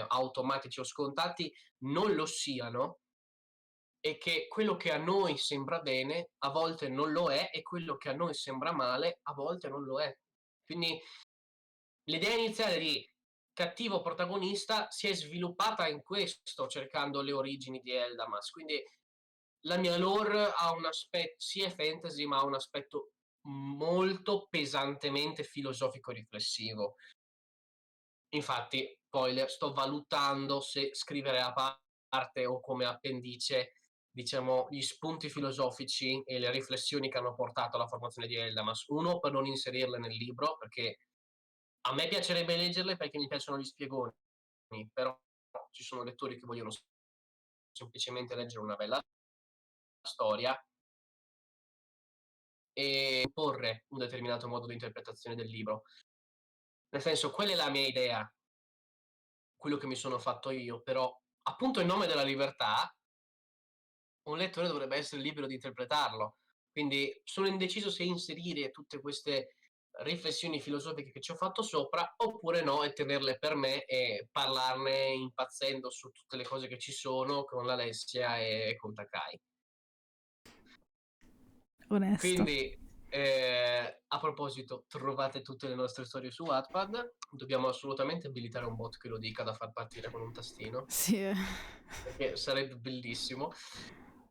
automatici o scontati non lo siano, e che quello che a noi sembra bene a volte non lo è, e quello che a noi sembra male a volte non lo è. Quindi l'idea iniziale di cattivo protagonista si è sviluppata in questo, cercando le origini di Eldamas. Quindi la mia lore ha un aspetto, sì è fantasy, ma ha un aspetto molto pesantemente filosofico riflessivo. Infatti, spoiler, sto valutando se scrivere a parte o come appendice, diciamo, gli spunti filosofici e le riflessioni che hanno portato alla formazione di Eldamas. Uno, per non inserirle nel libro, perché a me piacerebbe leggerle perché mi piacciono gli spiegoni, però ci sono lettori che vogliono semplicemente leggere una bella storia e imporre un determinato modo di interpretazione del libro. Nel senso, quella è la mia idea, quello che mi sono fatto io, però appunto in nome della libertà un lettore dovrebbe essere libero di interpretarlo. Quindi sono indeciso se inserire tutte queste riflessioni filosofiche che ci ho fatto sopra oppure no, e tenerle per me e parlarne impazzendo su tutte le cose che ci sono con l'Alessia e con Takai. Onesto. Quindi, a proposito, trovate tutte le nostre storie su Wattpad. Dobbiamo assolutamente abilitare un bot che lo dica da far partire con un tastino. Sì. Perché sarebbe bellissimo.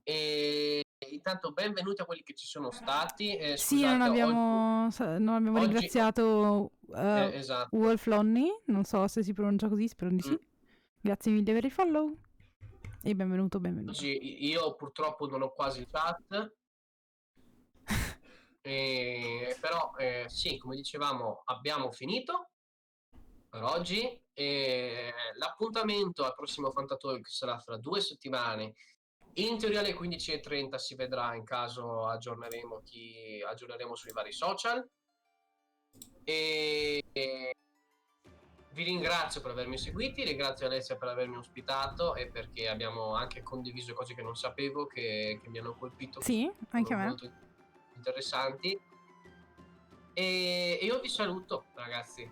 E intanto benvenuti a quelli che ci sono stati. Sì, Scusate, non abbiamo oggi ringraziato esatto. Wolf Lonnie, non so se si pronuncia così, spero di sì. Grazie mille per il follow e benvenuto. Oggi io purtroppo non ho quasi il chat. Però sì, come dicevamo, abbiamo finito per oggi. L'appuntamento al prossimo Fantatalk sarà fra 2 settimane. In teoria alle 15:30 si vedrà, in caso aggiorneremo sui vari social. E vi ringrazio per avermi seguiti, ringrazio Alessia per avermi ospitato e perché abbiamo anche condiviso cose che non sapevo, che mi hanno colpito. Sì, anche a me. Molto interessanti. E io vi saluto, ragazzi.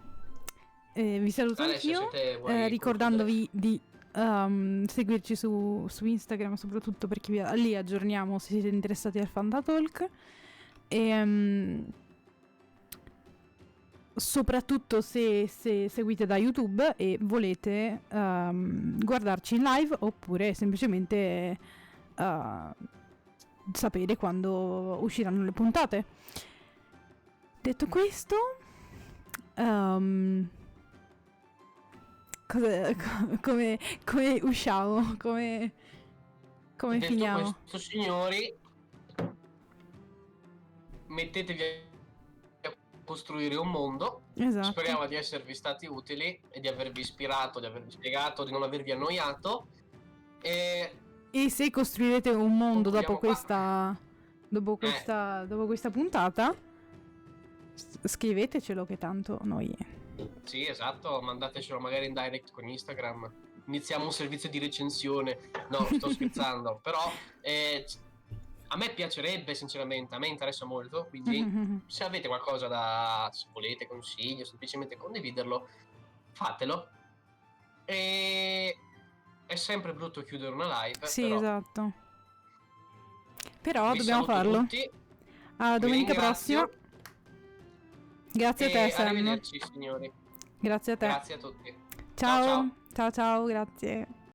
Vi saluto Alessia, anch'io, ricordandovi di seguirci su Instagram, soprattutto perché lì aggiorniamo se siete interessati al Fantatalk. E soprattutto se seguite da YouTube e volete guardarci in live oppure semplicemente sapere quando usciranno le puntate. Detto questo, come usciamo? Come finiamo? Detto questo, signori, mettetevi a costruire un mondo. Esatto. Speriamo di esservi stati utili e di avervi ispirato, di avervi spiegato, di non avervi annoiato. E se costruirete un mondo dopo questa puntata, scrivetecelo che tanto noi... Sì, esatto, mandatecelo magari in direct con Instagram. Iniziamo un servizio di recensione. No, sto scherzando, però a me piacerebbe, sinceramente, a me interessa molto, quindi se avete qualcosa se volete consiglio, semplicemente condividerlo, fatelo. E è sempre brutto chiudere una live. Sì, però esatto. Però dobbiamo farlo. Tutti. A domenica prossima. Grazie a te, Sam. Arrivederci, signori. Grazie a te. Grazie a tutti. Ciao, ciao, grazie.